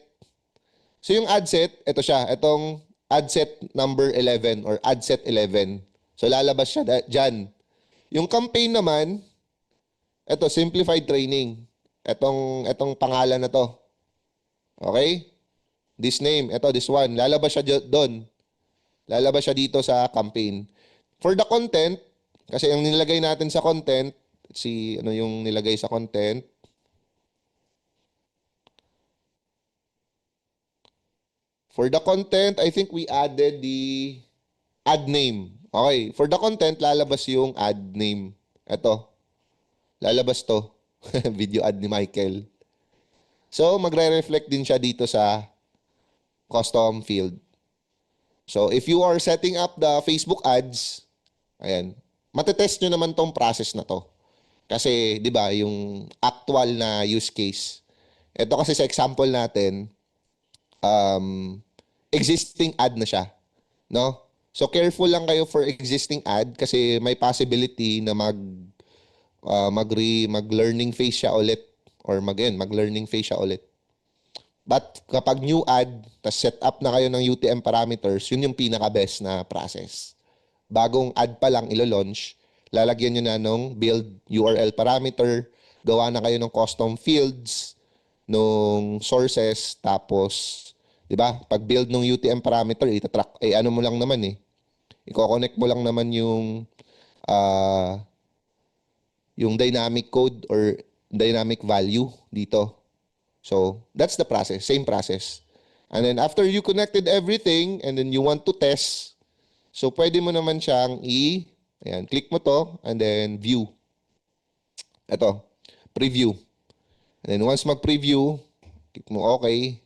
So, yung ad set, ito siya, itong ad set number 11 or ad set 11. So, lalabas siya dyan. Yung campaign naman, ito, simplified training. Itong pangalan na to. Okay? This name, ito, this one. Lalabas siya doon. Lalabas siya dito sa campaign. For the content, kasi yung nilagay natin sa content, ano yung nilagay sa content? For the content, I think we added the ad name. Okay, for the content, lalabas yung ad name. Ito. Lalabas to. Video ad ni Michael. So, magre-reflect din siya dito sa custom field. So, if you are setting up the Facebook ads, ayan, matetest nyo naman tong process na to. Kasi, di ba, yung actual na use case. Ito kasi sa example natin, existing ad na siya. No? So, careful lang kayo for existing ad kasi may possibility na mag-learning phase siya ulit or mag-learning phase siya ulit. But kapag new ad, tas set up na kayo ng UTM parameters, yun yung pinaka-best na process. Bagong ad pa lang ilo-launch, lalagyan nyo na nung build URL parameter, gawa na kayo ng custom fields, nung sources, tapos, di ba, pag build ng UTM parameter, itatrack, ano mo lang naman i-connect mo lang naman yung dynamic code or dynamic value dito. So, that's the process. Same process. And then, after you connected everything and then you want to test, so, pwede mo naman siyang ayan, click mo to and then view. Ito, preview. And then, once mag-preview, click mo okay.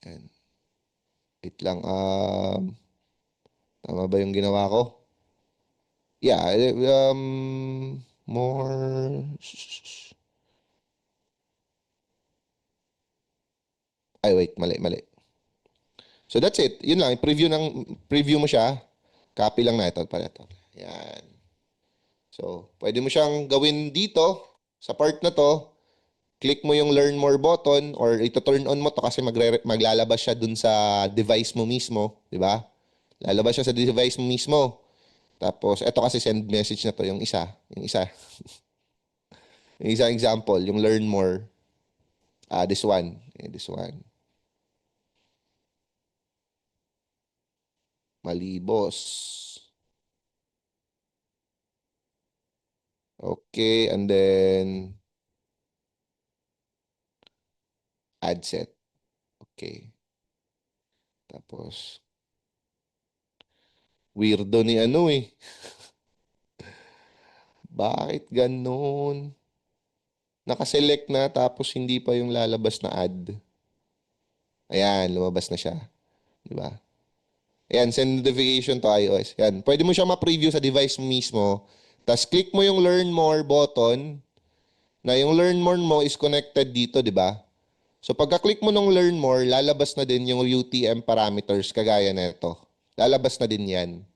Ayan. Wait lang. Tama ba yung ginawa ko? Yeah, more... Ay, wait, mali. So that's it. Yun lang, preview mo siya. Copy lang na ito pala ito. Yan. So, pwede mo siyang gawin dito sa part na to. Click mo yung learn more button or ito-turn on mo to kasi maglalabas siya dun sa device mo mismo, di ba? Lalabas siya sa device mo mismo. Tapos, ito kasi send message na to, yung isa. Yung isang example, yung learn more. This one. This one. Malibos. Okay, and then ad set. Okay. Tapos, weirdo ni Bakit ganun? Nakaselect na tapos hindi pa yung lalabas na ad. Ayan, lumabas na siya. Di ba? Ayan, send notification to iOS. Ayan, pwede mo siya ma-preview sa device mo mismo. Tapos click mo yung learn more button na yung learn more mo is connected dito, di ba? So pagka-click mo ng learn more, lalabas na din yung UTM parameters kagaya na ito. Lalabas na din yan.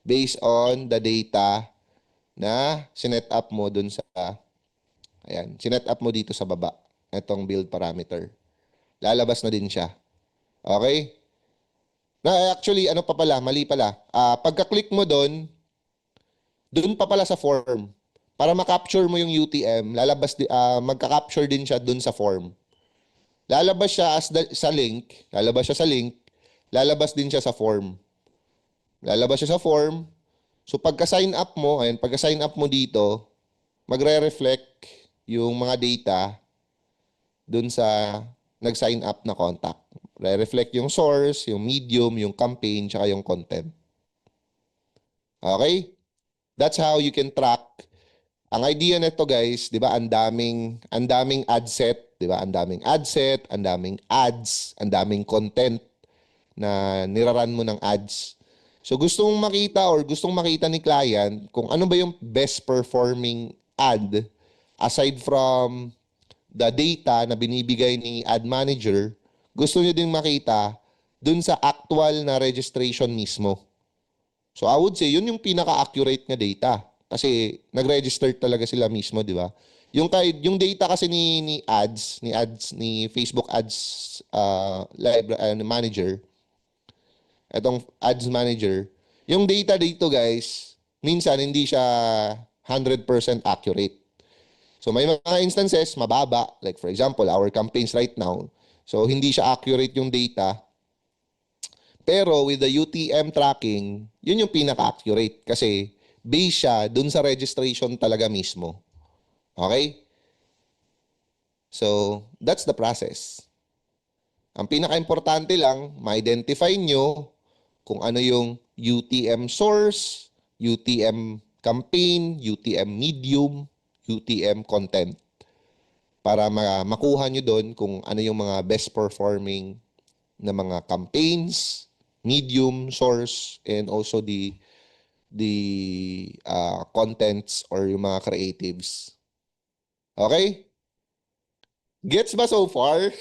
Based on the data na sinet up mo dun sa, ayan, sinet up mo dito sa baba. Itong build parameter. Lalabas na din siya. Okay? Na actually, ano pa pala, mali pala. Pagka-click mo doon pa pala sa form. Para ma-capture mo yung UTM, magka-capture din siya doon sa form. Lalabas siya sa link, lalabas din siya sa form. Lalabas siya sa form. So pagka-sign up mo, pagka-sign up mo dito, magre-reflect yung mga data doon sa nag-sign up na contact. Re-reflect yung source, yung medium, yung campaign, tsaka yung content. Okay? That's how you can track. Ang idea nito guys, 'di ba? Ang daming ad set, 'di ba? Ang daming ad set, ang daming ads, ang daming content na niraran mo ng ads. So gusto mong makita or gustong makita ni client kung ano ba yung best performing ad aside from the data na binibigay ni ad manager, gusto niyo din makita dun sa actual na registration mismo. So I would say yun yung pinaka-accurate na data kasi nag-register talaga sila mismo, di ba? Yung data kasi ni Facebook Ads manager, etong Ads manager, yung data dito guys, minsan hindi siya 100% accurate. So may mga instances mababa, like for example, our campaigns right now. So hindi siya accurate yung data. Pero with the UTM tracking, yun yung pinaka-accurate kasi based siya dun sa registration talaga mismo. Okay? So, that's the process. Ang pinaka-importante lang, ma-identify nyo kung ano yung UTM source, UTM campaign, UTM medium, UTM content para makuha nyo doon kung ano yung mga best performing na mga campaigns, medium source, and also the contents or yung mga creatives. Okay? Gets ba so far?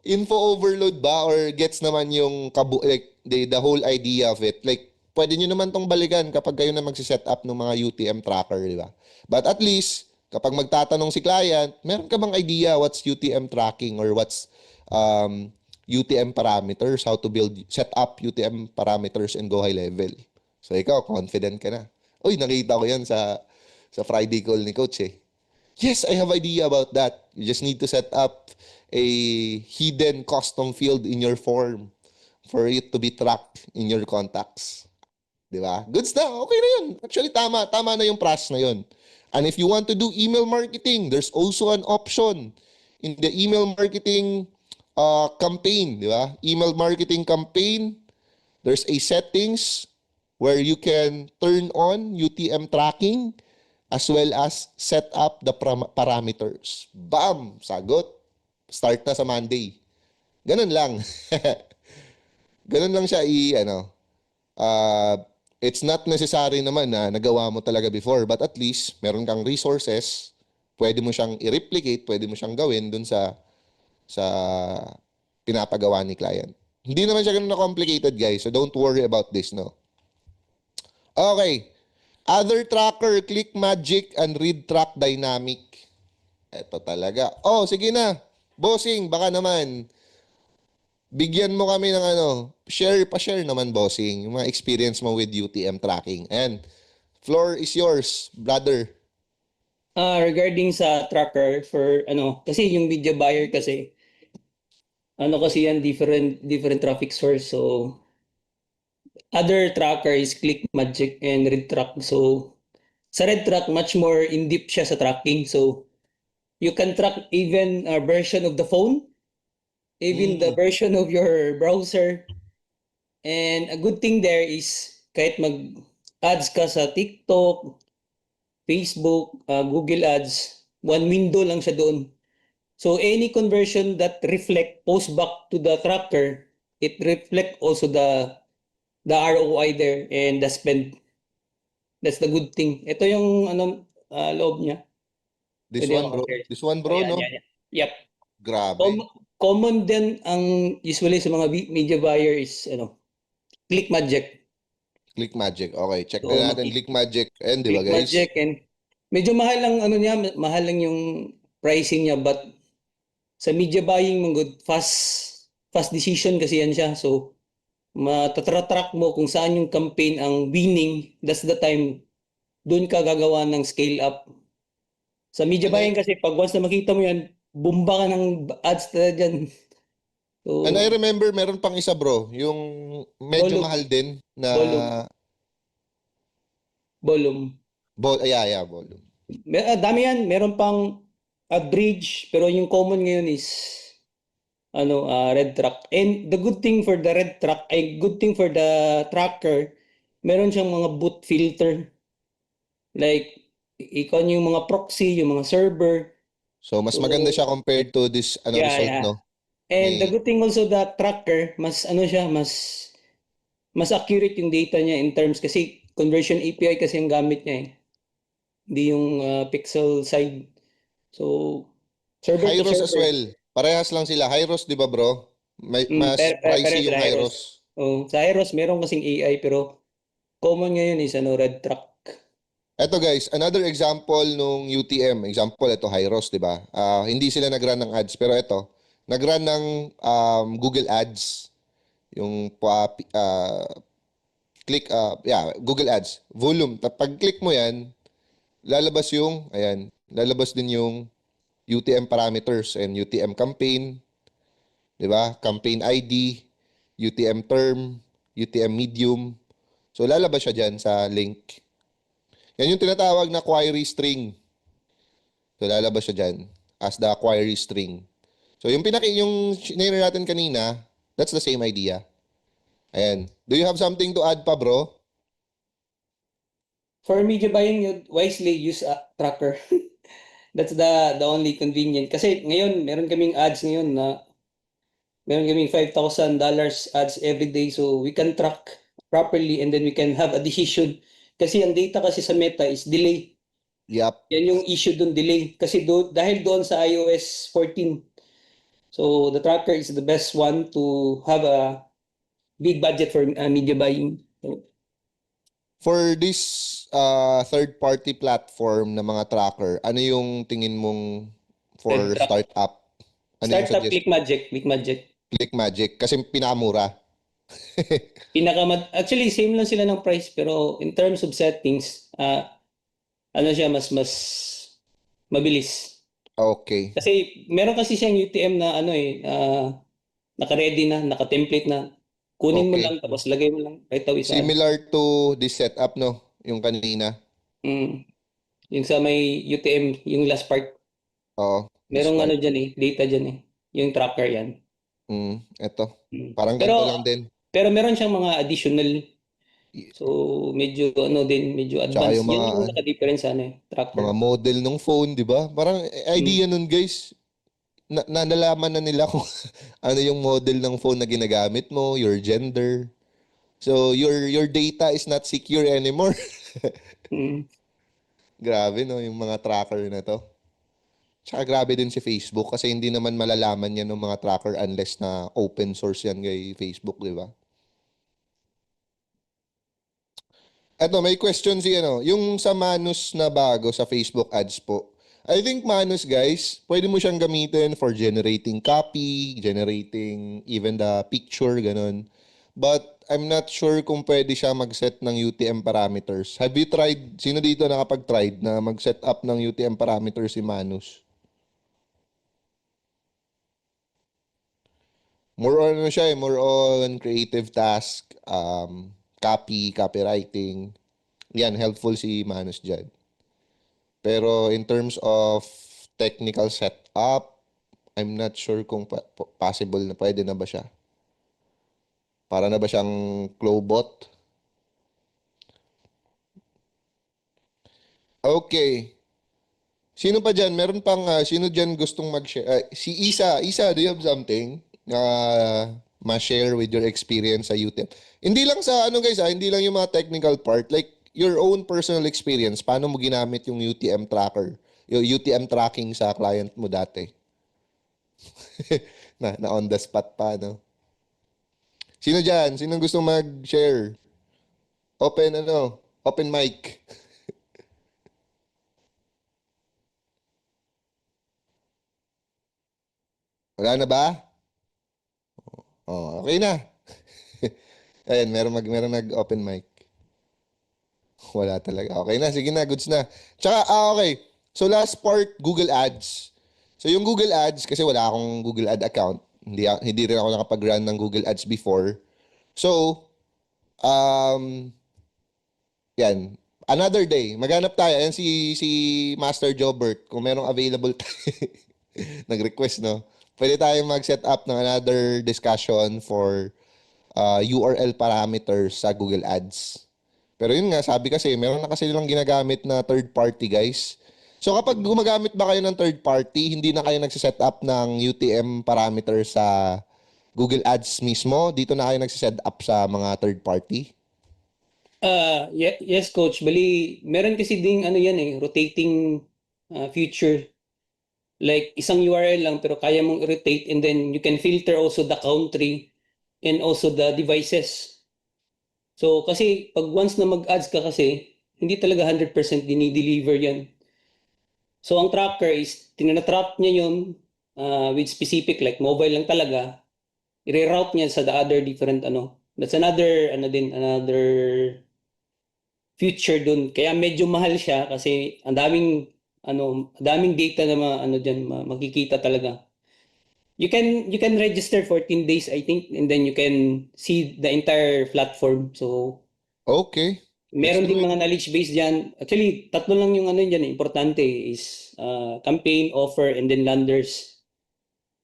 Info overload ba or gets naman yung like the whole idea of it? Like pwede nyo naman tong balikan kapag kayo na magsi-set up ng mga UTM tracker, di ba? But at least kapag magtatanong si client, meron ka bang idea what's UTM tracking or what's UTM parameters, how to set up UTM parameters and go high level. So ikaw, confident ka na. Uy, nakita ko yan sa Friday call ni Coach eh. Yes, I have idea about that. You just need to set up a hidden custom field in your form for it to be tracked in your contacts. Di ba? Goods na. Okay na yun. Actually, tama. Tama na yung process na yun. And if you want to do email marketing, there's also an option in the email marketing campaign. Di ba? Email marketing campaign, there's a settings where you can turn on UTM tracking as well as set up the parameters. Bam! Sagot. Start na sa Monday. Ganun lang. Ganun lang siya it's not necessary naman na nagawa mo talaga before, but at least meron kang resources, pwede mo siyang i-replicate, pwede mo siyang gawin dun sa pinapagawa ni client. Hindi naman siya ganun na complicated, guys. So don't worry about this, no? Okay. Other tracker, Click Magic and Read Track Dynamic. Ito talaga. Oh, sige na. Bossing, baka naman bigyan mo kami ng pa-share naman, bossing, yung mga experience mo with UTM tracking. And floor is yours, brother. Regarding sa tracker for kasi yung media buyer kasi kasi yan different traffic source. So other tracker is ClickMagick and RedTrack. So sa RedTrack much more in-depth siya sa tracking. So you can track even a version of the phone, even the version of your browser. And a good thing there is kahit mag-ads ka sa TikTok, Facebook, Google Ads, one window lang siya doon. So any conversion that reflect post back to the tracker, it reflect also the ROI there and the spend. That's the good thing. Ito yung loob niya. This Pwede one, ako bro. share. This one, bro, no? Yan. Yep. Grabe. Common din ang usually sa mga media buyer is ClickMagick. Click Magic. Okay, check So, na natin Click Magic. And di ba, guys? ClickMagick and medyo mahal lang niya, mahal lang yung pricing niya but sa media buying mo good fast decision kasi yan siya. So matatratrack mo kung saan yung campaign ang winning, that's the time doon ka gagawa ng scale up. Sa media buying kasi pag once na makita mo yan, bumba ka ng ads na dyan. So, And I remember meron pang isa, bro, yung medyo Volume. mahal din na Volume. yeah, volume. Dami yan. Meron pang bridge, pero yung common ngayon is red truck. And the good thing for the red truck, ay good thing for the tracker, meron siyang mga boot filter. Like, ikaw yung mga proxy, yung mga server. So, mas maganda So, siya compared to this yeah, result, yeah. no? And the May, good thing also the tracker, mas siya, mas accurate yung data niya in terms kasi conversion API kasi yung gamit niya eh. Hindi yung pixel side. So, server to Hyros as server. well. Parehas lang sila. Hyros, di ba bro? Mas Pare pricey sa yung Hyros. Hyros. Oh, sa Hyros meron kasing AI pero common ngayon is red truck. Eto guys, another example nung UTM. Example, ito Hyros, di ba? Hindi sila nag-run ng ads. Pero ito, nag-run ng Google Ads. Yung click, Google Ads. Volume. Pag-click mo yan, lalabas yung, ayan, lalabas din yung UTM parameters and UTM campaign, di ba? Campaign ID, UTM term, UTM medium. So lalabas siya dyan sa link. Yan yung tinatawag na query string. So lalabas siya dyan as the query string. So yung shinare natin kanina, that's the same idea. Ayan. Do you have something to add pa, bro? For media buying, you wisely use a tracker. That's the only convenient. Kasi ngayon, meron kaming $5,000 ads every day so we can track properly and then we can have a decision. Kasi ang data kasi sa Meta is delay. Yup. Yan yung issue dun, delay. Kasi dahil doon sa iOS 14. So the tracker is the best one to have a big budget for media buying. So, For this third-party platform na mga tracker, ano yung tingin mong red for truck. startup? Ano yung Startup suggest? Click Magic. Clickmagic. Kasi pinakamura. Actually same lang sila ng price pero in terms of settings, siya mas mabilis. Okay. Kasi meron kasi siyang UTM na naka-ready na, naka-template na. Kunin mo Okay. lang tapos lagay mo lang right away sa Similar to this setup, no? Yung kanina. mm, yung sa may UTM, yung last part. Oo, this Merong part. dyan data dyan eh. Yung tracker yan. Eto. Mm. Parang Pero ganito lang din. pero meron siyang mga additional. So medyo medyo Tsaka advanced. yung Yan yung naka-difference sa mga tracker. model ng phone, di ba? Parang Mm. idea nun, guys. Nalaman na nila kung ano yung model ng phone na ginagamit mo, your gender. So, your data is not secure anymore. Mm. Grabe, no? Yung mga tracker na to. Tsaka grabe din si Facebook kasi hindi naman malalaman yan ng mga tracker unless na open source yan kay Facebook, di ba? Eto, may question si yung sa Manus na bago sa Facebook ads po. I think Manus, guys, pwede mo siyang gamitin for generating copy, generating even the picture, ganun. But I'm not sure kung pwede siya mag-set ng UTM parameters. Have you tried, sino dito nakapag-tried na mag-set up ng UTM parameters si Manus? More on siya more on creative task, copywriting. Yan, helpful si Manus dyan. Pero in terms of technical setup, I'm not sure kung possible na pwede na ba siya. Para na ba siyang Clobot? Okay. Sino pa dyan? Meron pang, sino dyan gustong mag-share? Si Isa. Isa, do you have something na ma-share with your experience sa UTM? Hindi lang sa, guys, hindi lang yung mga technical part. Like, your own personal experience. Paano mo ginamit yung UTM tracker? Yung UTM tracking sa client mo dati? Na on the spot pa, no? Sino dyan? Sino gusto mag-share? Open mic. Wala na ba? Oh, okay na. Ayan, meron nag-open mic. Wala talaga. Okay na, sige na, goods na. Tsaka, okay. So last part, Google Ads. So yung Google Ads, kasi wala akong Google Ad account. Hindi rin ako nakapag-run ng Google Ads before. So, um, yan. Another day, maghanap tayo. Ayan si Master Jobert, kung merong available tayo. Nag-request, no? Pwede tayong mag-set up ng another discussion for URL parameters sa Google Ads. Pero yun nga, sabi kasi, meron na kasi nilang ginagamit na third party, guys. So kapag gumagamit ba kayo ng third party, hindi na kayo nagsiset up ng UTM parameter sa Google Ads mismo? Dito na kayo nagsiset up sa mga third party? Yes, coach. Bali, meron kasi ding ano yan rotating feature. Like isang URL lang pero kaya mong rotate and then you can filter also the country and also the devices. So kasi pag once na mag-ads ka kasi, hindi talaga 100% dinideliver yan. So ang tracker is, tinatrap niya yun with specific like mobile lang talaga. I-reroute niya sa the other different ano. That's another another future dun. Kaya medyo mahal siya kasi ang daming data na makikita talaga. You can register 14 days I think and then you can see the entire platform. So Okay, let's meron do ding it. mga knowledge base diyan. Actually, tatlo lang yung importante is campaign, offer and then landers.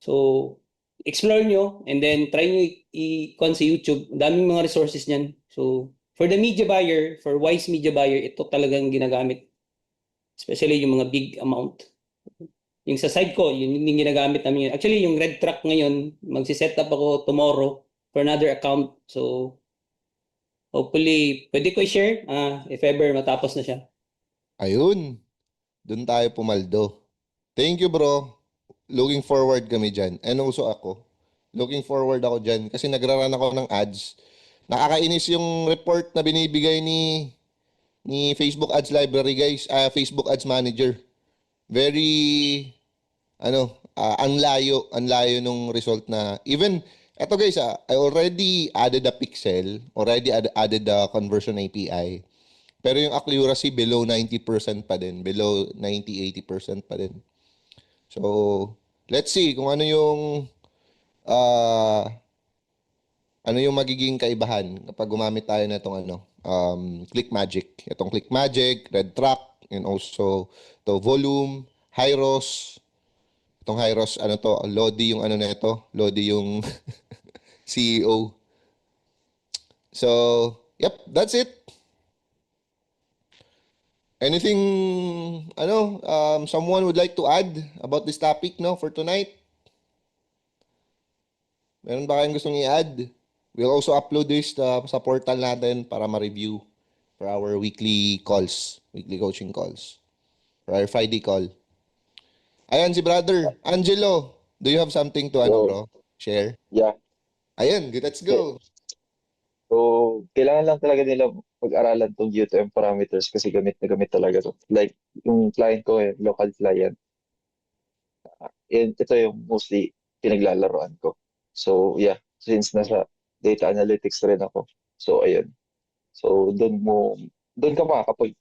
So explore nyo and then try nyo i-con sa YouTube. Ang daming mga resources niyan. So for the media buyer, for wise media buyer, ito talagang ginagamit. Especially yung mga big amount. Yung sa side ko, yun yung ginagamit namin yun. Actually, yung red truck ngayon, magsiset up ako tomorrow for another account. So hopefully, pwede ko i-share if ever matapos na siya. Ayun, dun tayo pumaldo. Thank you, bro. Looking forward kami dyan. And also ako. Looking forward ako dyan kasi nagraran ako ng ads. Nakakainis yung report na binibigay ni Facebook Ads Library, guys. Facebook Ads Manager. Very, ang layo nung result na, even, eto guys, I already added a pixel, already added the conversion API. Pero yung accuracy below 90% pa din, below 90-80% pa din. So, let's see kung ah, ano yung magiging kaibahan kapag gumamit tayo na itong ClickMagic. Itong ClickMagic, RedTrack, and also to Volume, Hyros. Itong Hyros, Lodi yung na ito. Lodi yung CEO. So, yep, that's it. Anything, someone would like to add about this topic, no, for tonight? Meron ba kayong gustong i-add? We'll also upload this sa portal natin para ma-review for our weekly calls, weekly coaching calls, for our Friday call. Ayan, si brother. Angelo, do you have something to, So, bro? Share? yeah. Ayan, let's Okay. go. So, kailangan lang talaga nila pag-aralan tong UTM parameters kasi gamit na gamit talaga to. Like, yung client ko, local client, ito yung mostly pinaglalaroan ko. So, yeah. Since nasa data analytics rin ako. So, ayun. So, doon ka makakapag,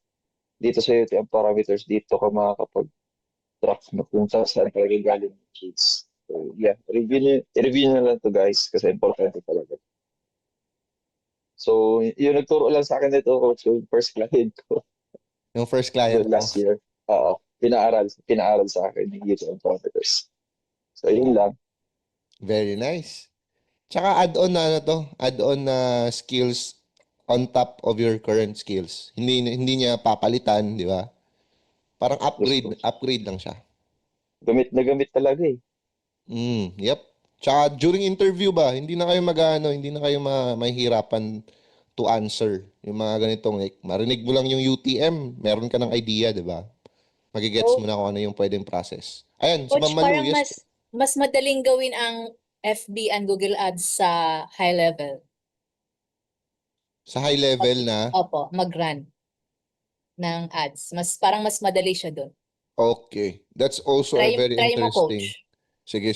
dito sa UTM parameters, dito ka makakapag-track na kung saan talaga galing yung keys. So, yeah. I-review nyo lang to guys kasi importante talaga. So, yung nagturo lang sa akin nito, coach, yung first client ko Yung first client noong mo. last year. Oo, pinaaral sa akin yung YouTube parameters. So, yun lang. Very nice. Tsaka add-on na add-on na skills on top of your current skills. Hindi niya papalitan, di ba? Parang Yes, upgrade, coach. upgrade lang siya. Gamit na gamit talaga eh. Yep. Tsaka during interview ba, hindi na kayo mahihirapan to answer yung mga ganitong like marinig mo lang yung UTM, meron ka ng idea, 'di ba? Magigets mo So, na kung ano yung pwedeng process. Ayan, si Ma'am coach, Malu, parang yes. mas madaling gawin ang FB and Google Ads sa high level. Sa high level na, Opo, mag-run ng ads. Parang mas madali siya doon. okay. That's also a very Try mo, interesting. coach. Sige.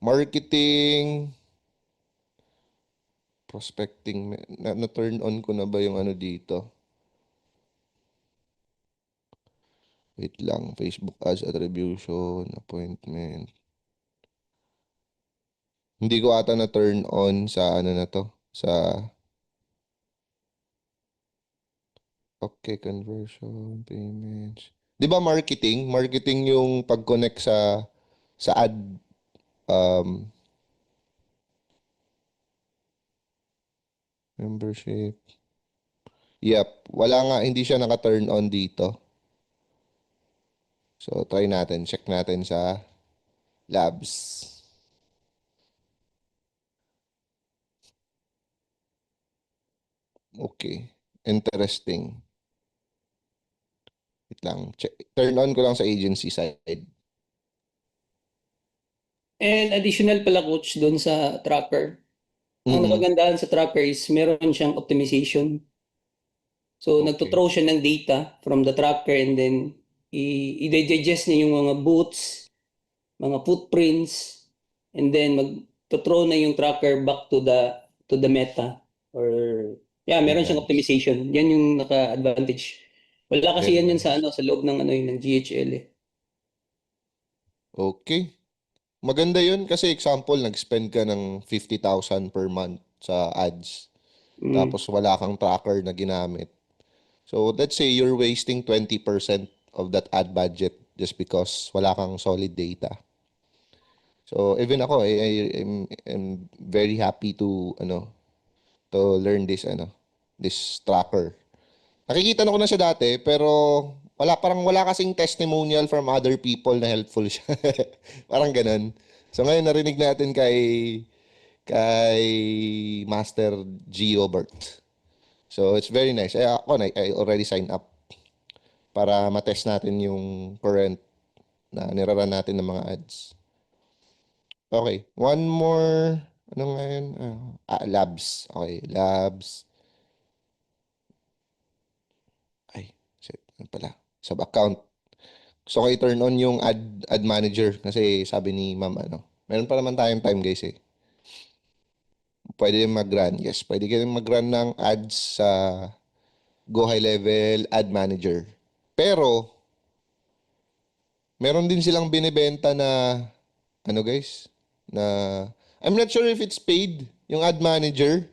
Marketing, prospecting, na-turn on ko na ba yung dito? Wait lang, Facebook ads attribution, appointment. Hindi ko ata na turn on sa na to, sa Okay, conversion, payments. 'Di ba marketing? Marketing yung pag-connect sa ad um membership. Yep, wala nga, hindi siya naka-turn on dito. So try natin, check natin sa labs. Okay, interesting. Wait lang, check. Turn on ko lang sa agency side. And additional pala coach doon sa tracker. Ang Mm, nakagandahan sa tracker is meron siyang optimization. So okay. nagto-throw siya ng data from the tracker and then i-digest niya yung mga boots, mga footprints, and then magto-throw na yung tracker back to the meta or yeah, meron siyang Nice. optimization. Yan yung naka-advantage. Wala kasi Very yan yun sa nice. ano sa loob ng ano yun ng GHL eh. Okay. Maganda yun kasi example, nag-spend ka ng 50,000 per month sa ads. Mm. Tapos wala kang tracker na ginamit. So let's say you're wasting 20% of that ad budget just because wala kang solid data. So even ako, I'm very happy to learn this tracker. Nakikita na ko na siya dati pero wala kasing testimonial from other people na helpful siya. Parang ganun. So ngayon narinig natin kay Master Giobert. So it's very nice. I already signed up para matest natin yung current na niraran natin ng mga ads. Okay, one more. Ano nga yun? Labs. Okay, labs. Ay, shit. Ano pala? Sub-account. So, okay, turn on yung ad manager kasi sabi ni ma'am, meron pa naman tayong time guys eh. Pwede din mag-run. Yes, pwede kayong mag-run ng ads sa Go High Level Ad Manager. Pero, meron din silang binibenta na, guys, na, I'm not sure if it's paid, yung ad manager.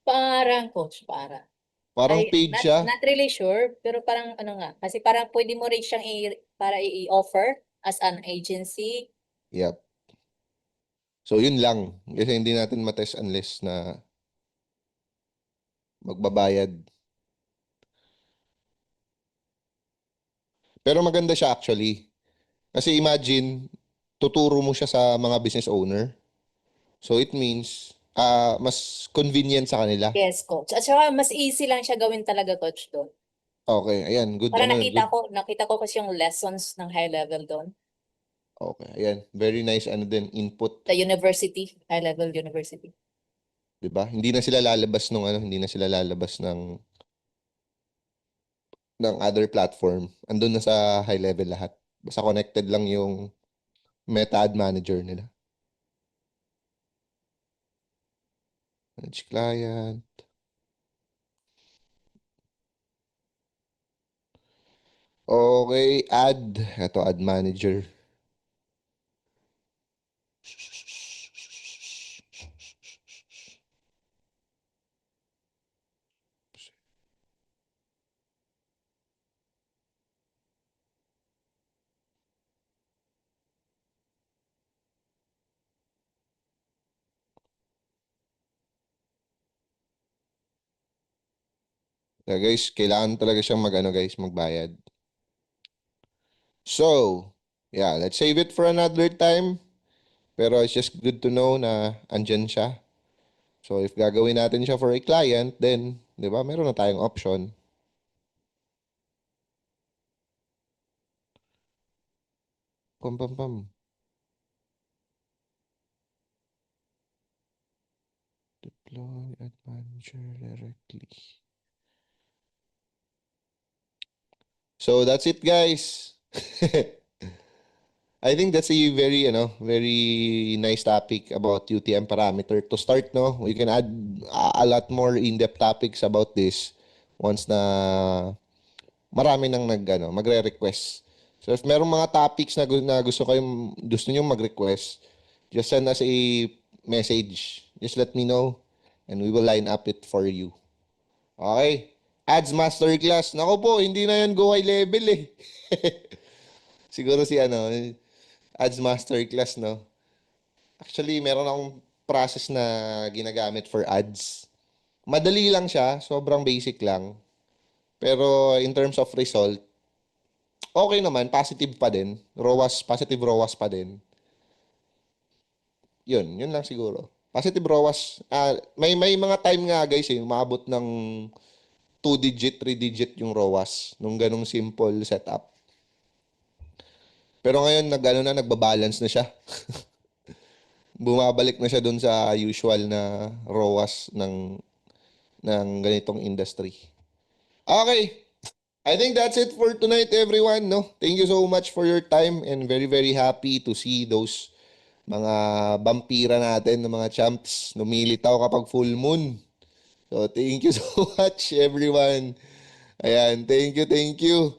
Parang coach, parang. Parang Ay, paid not siya. not really sure, pero parang ano nga, kasi parang pwede mo rin siyang para i-offer as an agency. Yep. So, yun lang. Kasi hindi natin matest unless na magbabayad. Pero maganda siya actually. Kasi imagine, tuturo mo siya sa mga business owner. So, it means, mas convenient sa kanila. Yes, coach. At saka mas easy lang siya gawin talaga, coach, doon. Okay, ayan. Good, Para good. nakita ko kasi yung lessons ng high level doon. Okay, ayan. Very nice, din, input. The university, high level university. 'Di ba? Hindi na sila lalabas hindi na sila lalabas ng other platform. Andun na sa high level lahat. Basta connected lang yung Meta Ad Manager nila. Manage client. Okay, Ito, Ad Manager. Yeah, guys, kailangan talaga siyang magbayad. So, yeah, let's save it for another time. Pero it's just good to know na andyan siya. So, if gagawin natin siya for a client, then, di ba, meron na tayong option. Pam, pam, pam. Deploy Ad Manager directly. So, that's it, guys. I think that's a very nice topic about UTM parameter. To start, no, we can add a lot more in-depth topics about this once na marami nang magre-request. So if merong mga topics na gusto niyo mag-request, just send us a message. Just let me know and we will line up it for you. Okay. Ads Masterclass. Naku po, hindi na yan go high level eh. Siguro si Ads Masterclass, no? Actually, meron akong process na ginagamit for ads. Madali lang siya, sobrang basic lang. Pero in terms of result, okay naman, positive pa din. Positive ROAS pa din. Yun lang siguro. Positive ROAS. May mga time nga guys umabot ng 2-digit, 3-digit yung ROAS nung ganong simple setup. Pero ngayon nagbabalance na siya. Bumabalik na siya dun sa usual na ROAS ng ganitong industry. Okay. I think that's it for tonight, everyone. No? Thank you so much for your time and very, very happy to see those mga vampira natin, ng mga champs. Lumilitaw kapag full moon. So, thank you so much, everyone. Ayan, thank you, thank you.